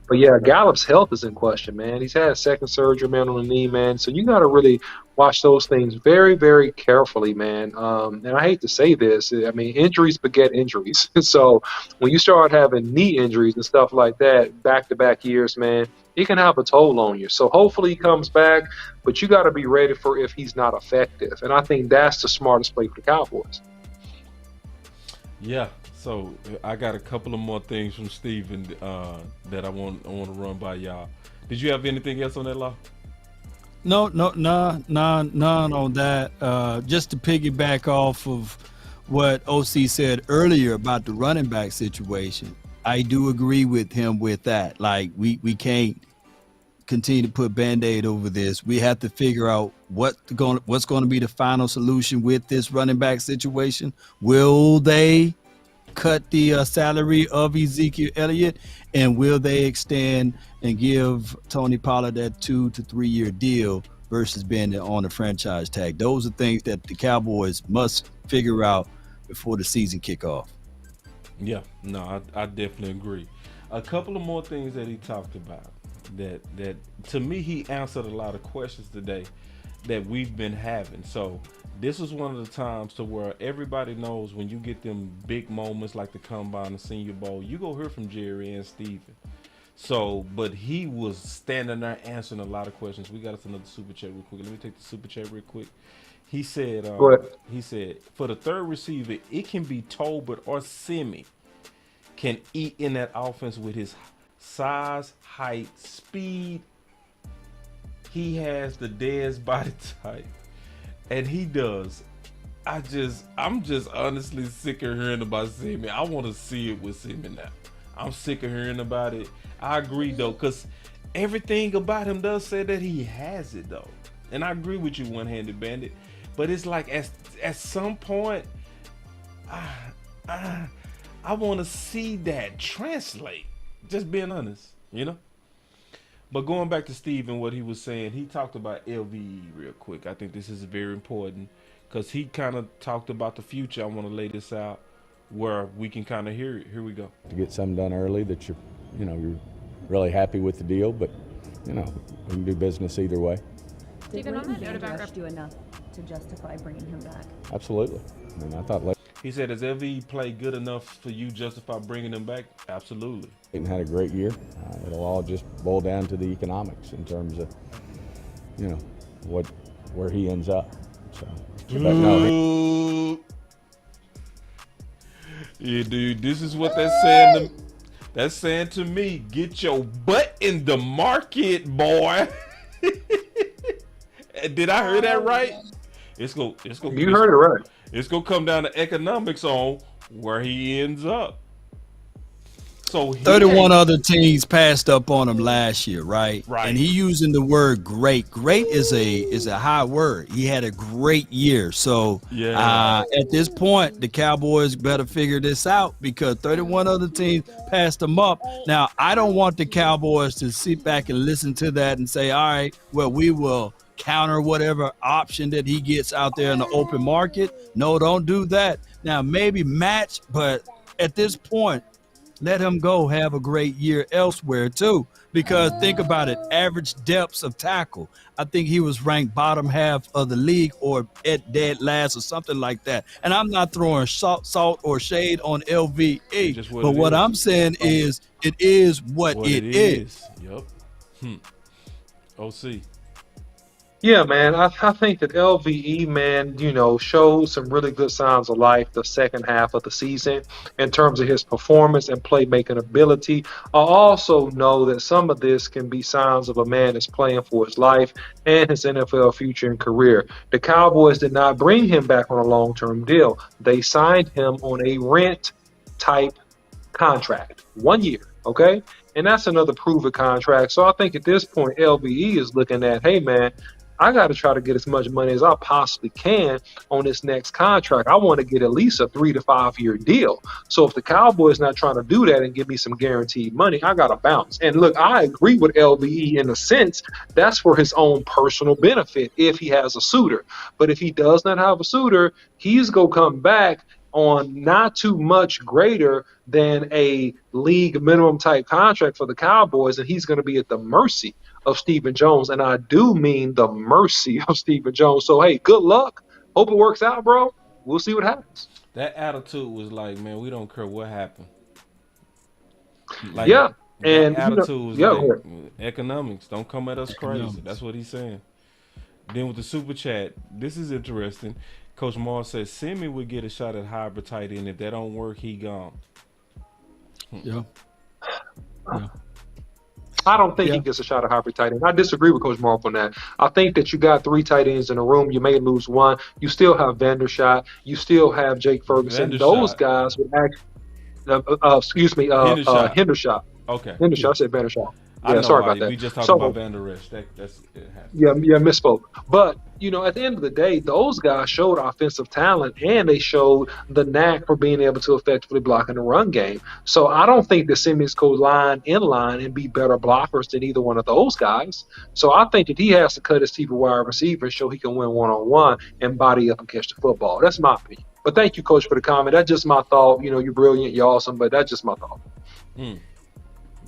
But yeah, Gallup's health is in question, man. He's had a second surgery, man, on the knee, man. So you got to really watch those things very, very carefully, man. And I hate to say this. I mean, injuries beget injuries. So when you start having knee injuries and stuff like that back-to-back years, man, it can have a toll on you. So hopefully he comes back, but you got to be ready for if he's not effective. And I think that's the smartest play for the Cowboys. Yeah. So I got a couple of more things from Steven that I want to run by y'all. Did you have anything else on that, Law? No, none on that. Just to piggyback off of what OC said earlier about the running back situation, I do agree with him with that. Like we can't continue to put Band-Aid over this. We have to figure out what's going to be the final solution with this running back situation. Will they cut the salary of Ezekiel Elliott, and will they extend and give Tony Pollard that 2 to 3 year deal versus being on the franchise tag? Those are things that the Cowboys must figure out before the season kickoff. Yeah, no, I definitely agree. A couple of more things that he talked about that to me, he answered a lot of questions today that we've been having. So this is one of the times to where everybody knows when you get them big moments like the Combine and Senior Bowl, you go hear from Jerry and Steven. So, but he was standing there answering a lot of questions. We got us another super chat real quick. Let me take the super chat real quick. He said, for the third receiver, it can be Tolbert or Simi can eat in that offense with his size, height, speed. He has the Dez body type, and he does. I'm just honestly sick of hearing about Simi. I want to see it with Simi now. I'm sick of hearing about it. I agree though, because everything about him does say that he has it though, and I agree with you, One-Handed Bandit. But it's like at some point, I want to see that translate. Just being honest, you know. But going back to Steve and what he was saying, he talked about LVE real quick. I think this is very important because he kind of talked about the future. I want to lay this out where we can kind of hear it. Here we go. To get something done early that you're really happy with the deal, but we can do business either way. Did Brandon Van Der Esch do enough to justify bringing him back? Absolutely. I mean, I thought he said, "Has LVE played good enough for you justify bringing him back?" Absolutely. Leighton had a great year. It'll all just boil down to the economics in terms of, where he ends up. So, but no. Yeah, dude, this is what that's saying. That's saying to me, get your butt in the market, boy. Did I hear that right? It's go. You heard it right. It's gonna come down to economics on where he ends up. So 31 other teams passed up on him last year, right? Right. And he using the word great. Great is a high word. He had a great year. So at this point, the Cowboys better figure this out because 31 other teams passed him up. Now, I don't want the Cowboys to sit back and listen to that and say, all right, well, we will counter whatever option that he gets out there in the open market. No, don't do that. Now, maybe match, but at this point, Let him go have a great year elsewhere too. Because think about it, average depths of tackle. I think he was ranked bottom half of the league or at dead last or something like that. And I'm not throwing salt or shade on LVE, Just what but it what is. I'm saying is it is what it is. Yep. OC. Yeah, man. I think that LVE, man, showed some really good signs of life the second half of the season in terms of his performance and playmaking ability. I also know that some of this can be signs of a man that's playing for his life and his NFL future and career. The Cowboys did not bring him back on a long-term deal. They signed him on a rent-type contract, 1 year, okay? And that's another proven contract. So I think at this point, LVE is looking at, hey, man, I got to try to get as much money as I possibly can on this next contract. I want to get at least a 3 to 5 year deal. So if the Cowboys not trying to do that and give me some guaranteed money, I got to bounce. And look, I agree with LVE in a sense. That's for his own personal benefit if he has a suitor. But if he does not have a suitor, he's going to come back on not too much greater than a league minimum type contract for the Cowboys, and he's going to be at the mercy of Stephen Jones. And I do mean the mercy of Stephen Jones. So, hey, good luck. Hope it works out, bro. We'll see what happens. That attitude was like, man, we don't care what happened. Like, yeah. And attitude was like, economics, don't come at us crazy. That's what he's saying. Then with the super chat, this is interesting. Coach Moore says Simi would get a shot at hybrid tight end. If that don't work, he gone. Yeah. I don't think he gets a shot at hybrid tight end. I disagree with Coach Mark on that. I think that you got 3 tight ends in a room. You may lose one. You still have Vandershot. You still have Jake Ferguson. Those guys would actually, Hendershot. Okay. Hendershot. I said Vandershot. Yeah, sorry about that. We just talked about Van Der Esch. That's it. Misspoke. But at the end of the day, those guys showed offensive talent and they showed the knack for being able to effectively block in the run game. So I don't think the Simmons go line and be better blockers than either one of those guys. So I think that he has to cut his teeth with wide receiver and show he can win one-on-one and body up and catch the football. That's my opinion. But thank you, Coach, for the comment. That's just my thought. You're brilliant, you're awesome, but that's just my thought.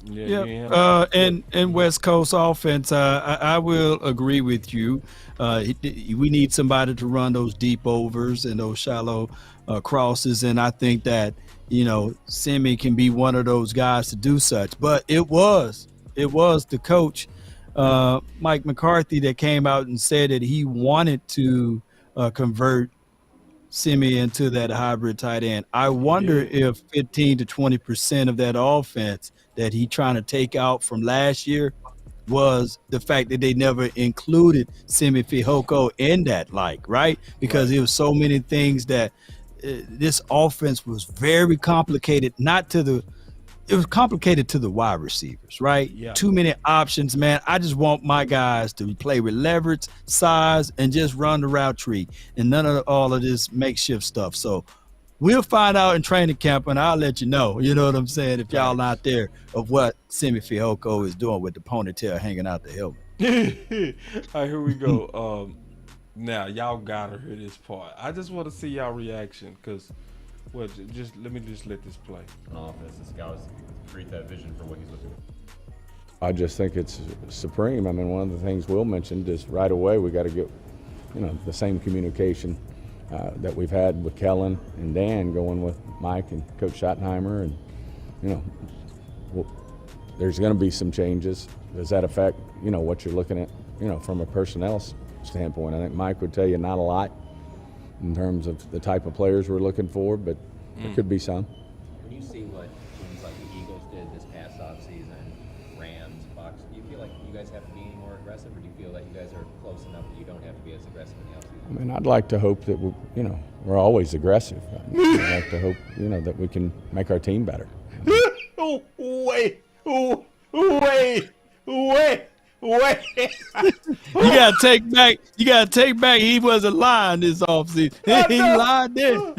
And West Coast offense, I will agree with you. We need somebody to run those deep overs and those shallow crosses, and I think that Simi can be one of those guys to do such. But it was the coach Mike McCarthy that came out and said that he wanted to convert Simi into that hybrid tight end. I wonder if 15 to 20% of that offense that he trying to take out from last year was the fact that they never included Simi Fehoko in that, right? Because there was so many things that this offense was very complicated, it was complicated to the wide receivers, right? Yeah. Too many options, man. I just want my guys to play with leverage, size, and just run the route tree and none of all of this makeshift stuff. So we'll find out in training camp, and I'll let you know. You know what I'm saying? If y'all out there of what Simi Fehoko is doing with the ponytail hanging out the helmet. All right, here we go. Now y'all gotta hear this part. I just want to see y'all reaction because, let me let this play. On offense, this guy was create that vision for what he's looking for. I just think it's supreme. I mean, one of the things Will mentioned is right away we got to get, the same communication that we've had with Kellen and Dan going with Mike and Coach Schottenheimer, and there's going to be some changes. Does that affect what you're looking at from a personnel standpoint? I think Mike would tell you not a lot in terms of the type of players we're looking for, but there could be some. When you see what teams like the Eagles did this past offseason, Rams, Bucs, do you feel like you guys have to be any more aggressive, or do you feel that you guys are close enough that you don't have to be as aggressive in the offseason? I mean, I'd like to hope that we're always aggressive. I'd like to hope that we can make our team better. Wait. You gotta take back. He wasn't lying this offseason. He lied then.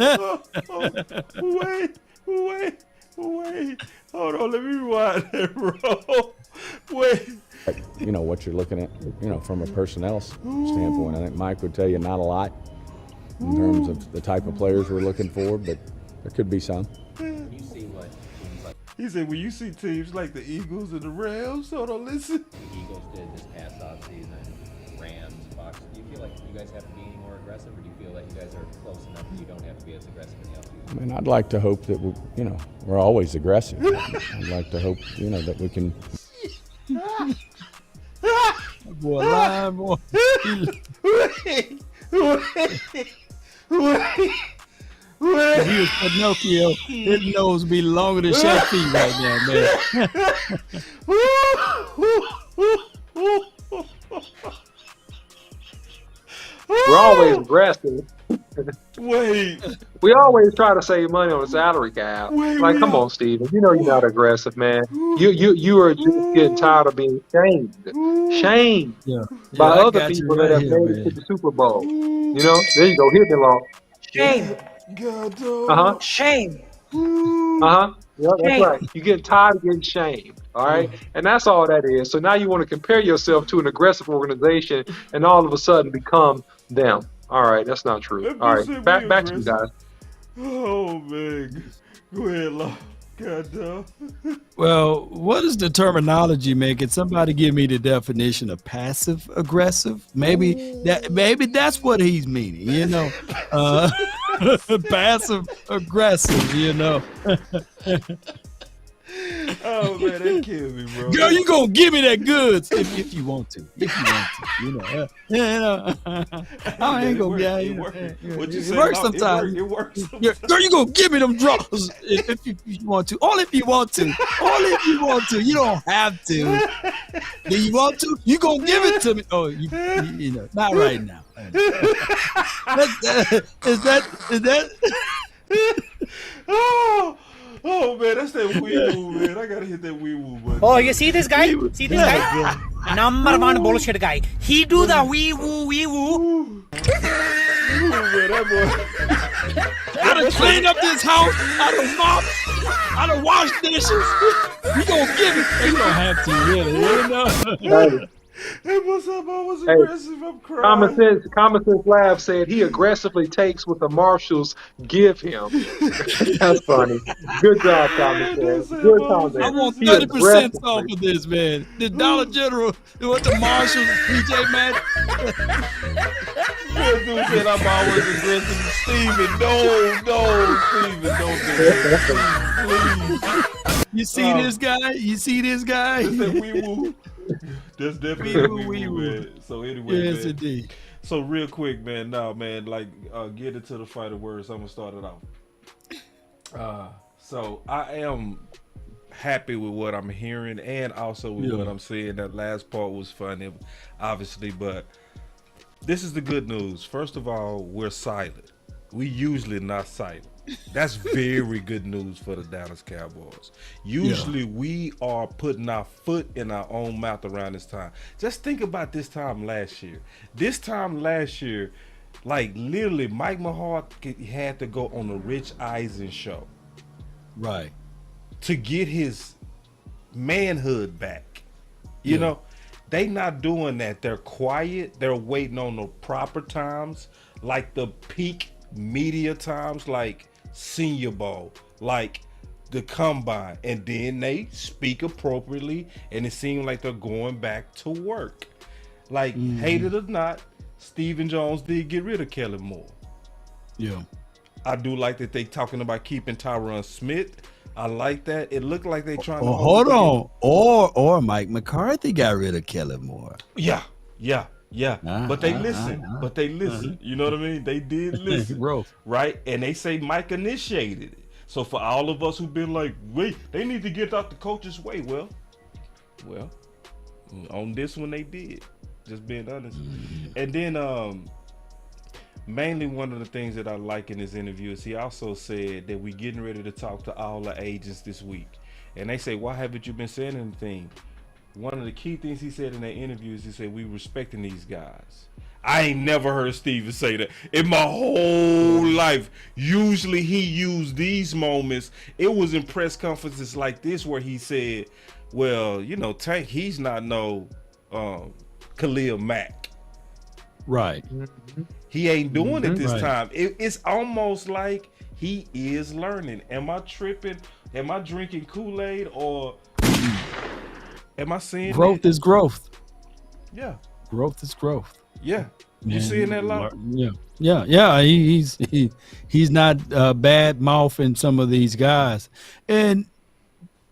Wait. Hold on, let me rewind that, bro. Wait. What you're looking at, from a personnel standpoint. I think Mike would tell you not a lot in terms of the type of players we're looking for, but there could be some. When you see what teams like He said, when you see teams like the Eagles and the Rams, so don't listen. The Eagles did this past offseason, Rams, Bucks. Do you feel like you guys have to be any more aggressive, or do you feel like you guys are close enough that you don't have to be as aggressive in the offseason? I mean, I'd like to hope that we're always aggressive. I'd like to hope that we can. Boy, lying, boy. If he was Pinocchio, his nose would be longer than Shaq feet right now, man. We're always aggressive. Wait. We always try to save money on the salary cap. Wait, Like, come on, Steven. You know you're not aggressive, man. You are just getting tired of being shamed. Shamed by I other got you people right that have here, made it man. to the Super Bowl. You know, there you go. Hit me, Long. Shame. Uh-huh. Shame. Uh-huh. Yeah, that's Shame. right. You get tired of getting shamed. All right. And that's all that is. So now you want to compare yourself to an aggressive organization and all of a sudden become them. All right, that's not true. All right. Back to you guys. Oh man. Go ahead, Long. God damn. Well, what is the terminology, man? Can somebody give me the definition of passive aggressive? Maybe that's what he's meaning, passive aggressive, Oh man, that killed me, bro. Girl, you gonna give me that goods if you want to. I ain't gonna be out here. It works sometimes. It works. Girl, you gonna give me them draws if you want to. Only if you want to. Only if you want to. You don't have to. Do you want to? You gonna give it to me? Oh, not right now. Is that? Oh man, that's that wee woo, man. I gotta hit that wee woo button. Oh, you see this guy? See this guy? Number one bullshit guy. He do the wee woo, wee woo. Man, that boy. I done cleaned up this house. I done mopped. I done washed dishes. You gonna give it? You don't have to, really. Hey, what's up? I was aggressive. I'm crying. Common Sense Lab said he aggressively takes what the marshals give him. That's funny. Good job, Common Sense. Good comment. I want 30% off of this, man. The Dollar General, what the Marshalls, PJ Masks. That dude said I'm always aggressive. Steven, Steven, don't do that. Please. You see this guy? You see this guy? That's that wee woo. That's definitely wee woo, man. So anyway, yes, man. Indeed. So real quick, man. Now, man, get into the fight of words. I'm gonna start it off. So I am happy with what I'm hearing and also with what I'm seeing. That last part was funny, obviously, but this is the good news. First of all, we're silent. We usually not silent. That's very good news for the Dallas Cowboys. Usually we are putting our foot in our own mouth around this time. Just think about this time last year. This time last year, like literally Mike McCarthy had to go on the Rich Eisen show. Right. To get his manhood back. You know, they not doing that. They're quiet. They're waiting on the proper times, like the peak media times, like Senior Bowl, like the combine, and then they speak appropriately, and it seems like they're going back to work. Like, hate it or not, Stephen Jones did get rid of Kellen Moore. Yeah. I do like that they talking about keeping Tyron Smith. I like that. It looked like they trying to hold on. Or Mike McCarthy got rid of Kellen Moore. Yeah. But they listen. You know what I mean? They did listen. Right? And they say Mike initiated it. So for all of us who've been like, wait, they need to get out the coach's way. Well, on this one they did. Just being honest. And then mainly one of the things that I like in this interview is he also said that we're getting ready to talk to all the agents this week. And they say, why haven't you been saying anything? One of the key things he said in that interview is he said, we respecting these guys. I ain't never heard Steven say that in my whole life. Usually he used these moments. It was in press conferences like this where he said, well, Tank, he's not no Khalil Mack. Right. He ain't doing it this time. It's almost like he is learning. Am I tripping? Am I drinking Kool-Aid or am I seeing Growth is growth. Yeah. Growth is growth. Yeah. You And seeing that, Law? Yeah. He's not bad mouthing some of these guys. And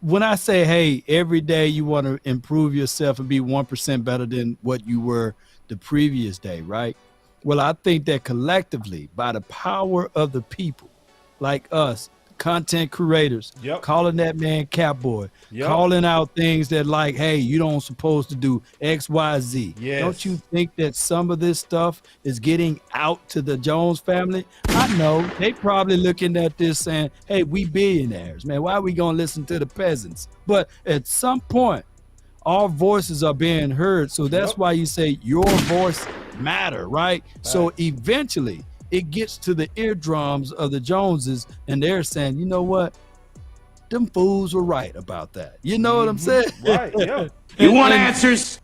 when I say, hey, every day you want to improve yourself and be 1% better than what you were the previous day, right? Well, I think that collectively, by the power of the people like us, content creators, calling that man Cowboy, calling out things that like, hey, you don't supposed to do X, Y, Z. Yes. Don't you think that some of this stuff is getting out to the Jones family? I know they probably looking at this saying, hey, we billionaires, man. Why are we going to listen to the peasants? But at some point, our voices are being heard. So that's why you say your voice matter, right? So eventually it gets to the eardrums of the Joneses and they're saying, you know what? Them fools were right about that. You know what I'm saying? Right, yeah. You want answers?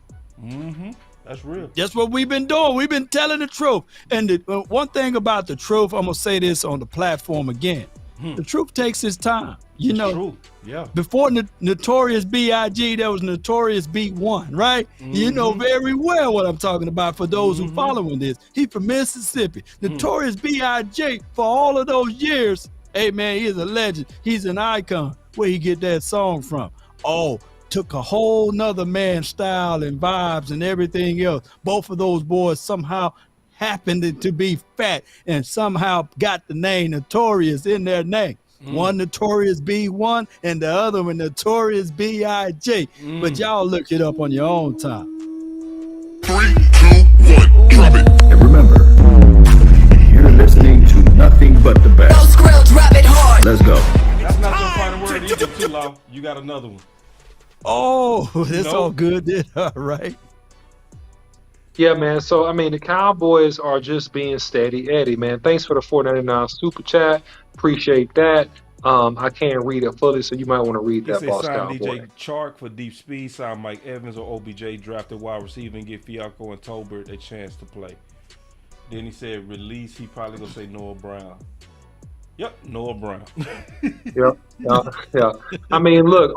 That's real. That's what we've been doing. We've been telling the truth. And the one thing about the truth, I'm going to say this on the platform again. The truth takes its time. You know, True. Yeah. before Notorious B.I.G., there was Notorious B.1, right? You know very well what I'm talking about for those who following this. He from Mississippi. Notorious B.I.G. for all of those years. Hey, man, he's a legend. He's an icon. Where he get that song from? Oh, took a whole nother man's style and vibes and everything else. Both of those boys somehow happened to be fat and somehow got the name Notorious in their name. One Notorious B1 and the other one Notorious B.I.G. But y'all look it up on your own time. 3, 2, 1, drop it. And remember, you're listening to nothing but the best. Let's go. That's not your final word either, too, Law. You got another one. Oh, that's all good then. All right. Yeah, man. So, I mean, the Cowboys are just being steady Eddie, man. Thanks for the $4.99 super chat. Appreciate that. I can't read it fully, so you might want to read He that, said Boss sign Cowboy. DJ Chark for deep speed, sign Mike Evans or OBJ, drafted wide receiver, and get Fiacco and Tolbert a chance to play. Then he said release, he probably going to say Noah Brown. Yep, Noah Brown. Yeah. I mean, look,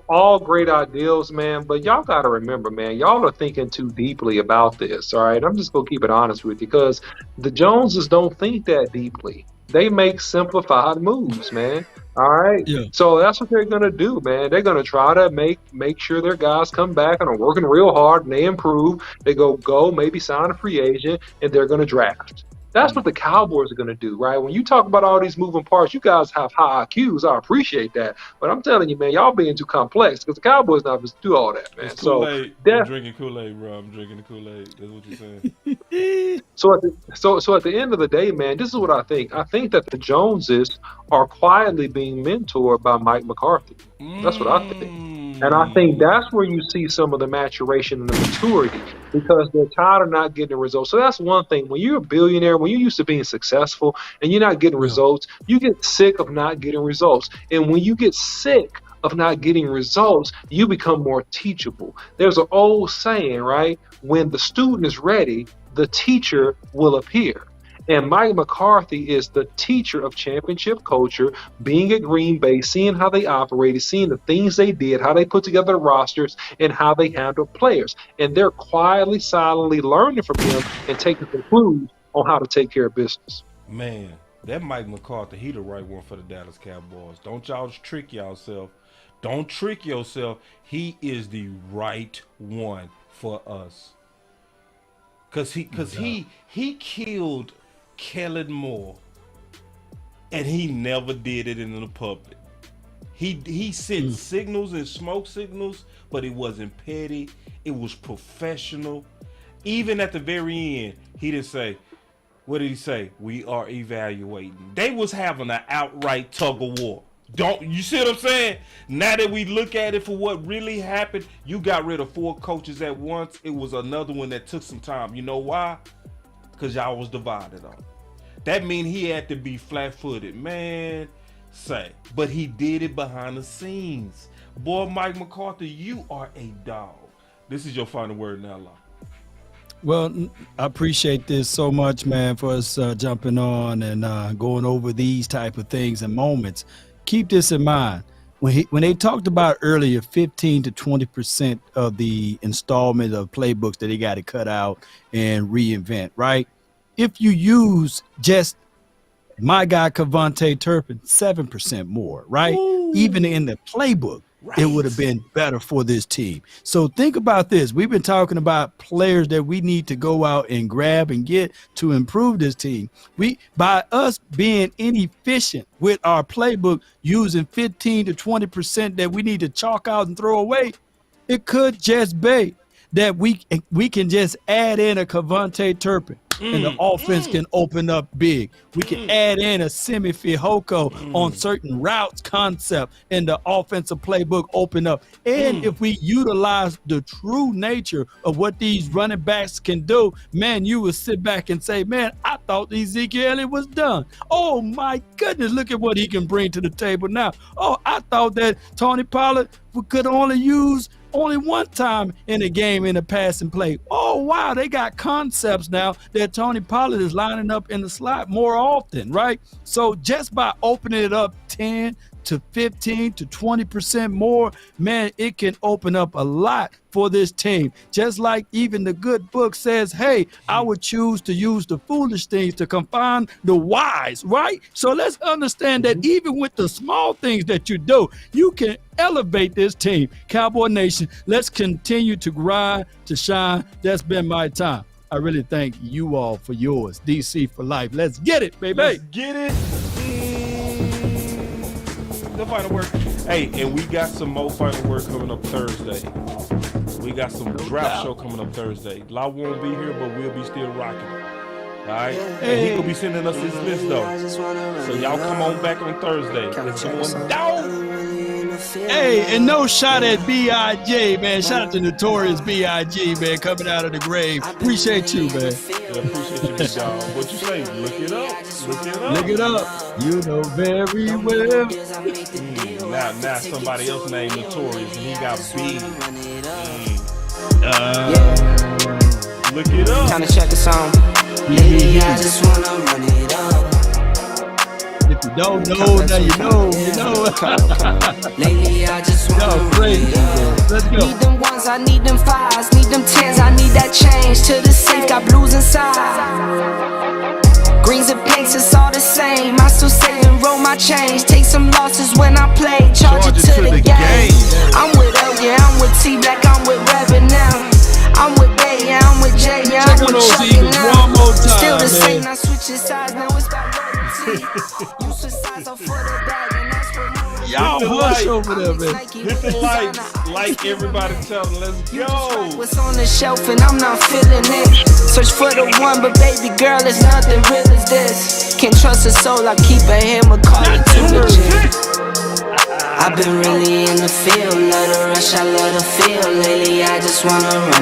all great ideals, man, but y'all got to remember, man, y'all are thinking too deeply about this, all right? I'm just going to keep it honest with you because the Joneses don't think that deeply. They make simplified moves, man. All right. Yeah. So that's what they're gonna do, man. They're gonna try to make sure their guys come back and are working real hard and they improve. They go maybe sign a free agent and they're gonna draft. That's what the Cowboys are going to do, right? When you talk about all these moving parts, you guys have high IQs. I appreciate that. But I'm telling you, man, y'all being too complex because the Cowboys not supposed to do all that, man. It's Kool-Aid. I'm drinking Kool-Aid, bro. I'm drinking the Kool-Aid. That's what you're saying. So at the end of the day, man, this is what I think. I think that the Joneses are quietly being mentored by Mike McCarthy. That's what I think. And I think that's where you see some of the maturation and the maturity because they're tired of not getting results. So that's one thing. When you're a billionaire, when you're used to being successful and you're not getting results, you get sick of not getting results. And when you get sick of not getting results, you become more teachable. There's an old saying, right? When the student is ready, the teacher will appear. And Mike McCarthy is the teacher of championship culture, being at Green Bay, seeing how they operated, seeing the things they did, how they put together rosters, and how they handle players. And they're quietly, silently learning from him and taking the clues on how to take care of business. Man, that Mike McCarthy, he the right one for the Dallas Cowboys. Don't y'all trick yourself. Don't trick yourself. He is the right one for us. Cause he killed Kellen Moore, and he never did it in the public. He sent signals and smoke signals, but it wasn't petty. It was professional. Even at the very end, he didn't say, what did he say? We are evaluating. They was having an outright tug of war. Don't you see what I'm saying? Now that we look at it for what really happened, you got rid of 4 coaches at once. It was another one that took some time. You know why? Because y'all was divided on. That mean he had to be flat-footed, man. But he did it behind the scenes. Boy, Mike McCarthy, you are a dog. This is your final word now, Law. Well, I appreciate this so much, man, for us jumping on and going over these type of things and moments. Keep this in mind. when they talked about earlier 15 to 20% of the installment of playbooks that they got to cut out and reinvent, right? If you use just my guy Cavante Turpin, 7% more, right? Ooh. Even in the playbook, it would have been better for this team. So think about this. We've been talking about players that we need to go out and grab and get to improve this team. By us being inefficient with our playbook, using 15 to 20% that we need to chalk out and throw away, it could just be that we can just add in a Cavante Turpin and the offense can open up big. We can add in a Semi Fihoko on certain routes concept and the offensive playbook open up. And if we utilize the true nature of what these running backs can do, man, you would sit back and say, man, I thought Ezekiel Elliott was done. Oh my goodness, look at what he can bring to the table now. Oh, I thought that Tony Pollard could only use only one time in a game in a passing play. Oh, wow, they got concepts now that Tony Pollard is lining up in the slot more often, right? So just by opening it up 10 to 15 to 20% more, man, it can open up a lot for this team. Just like even the good book says, hey, I would choose to use the foolish things to confound the wise, right? So let's understand that even with the small things that you do, you can elevate this team. Cowboy Nation, let's continue to grind, to shine. That's been my time. I really thank you all for yours. DC for life. Let's get it, baby. Let's get it. The final word. Hey, and we got some more final word coming up Thursday. We got some draft show coming up Thursday. La won't be here, but we'll be still rocking. All right? And he could be sending us his list, though. So y'all come on back on Thursday. It's going down. Hey, and no shot at B.I.J., man. Shout out to Notorious B.I.G., man, coming out of the grave. Appreciate you, man. Yeah, appreciate you, big dog. What you say? Look it up. Look it up. Look it up. You know very well. Now somebody else named Notorious, and he got B. Look it up. Kinda check the song. Lately, I just wanna run it up. If you don't know, now you know, you know. Lately, I just wanna run it up. Let's go. Need them ones, I need them fives, need them tens, I need that change to the safe, got blues inside. Greens and pinks, it's all the same. I still save and roll my change. Take some losses when I play, charge it to the game. I'm with L, yeah, I'm with T Black, I'm with Rabbit now. I'm with Bay, yeah, I'm with J, yeah, I'm with Chuck and now. One more time, still the same, man. I switch sides, now it's about loyalty. You switch sides up for the bag, and that's for more. Y'all hush over there, man. Hit the likes, like everybody telling, let's go. What's on the shelf and I'm not feeling it. Search for the one, but baby girl, it's nothing real as this. Can't trust a soul, I keep a hammer, call it too legit. I've been really in the field, love the rush, I love the feel. Lately I just wanna run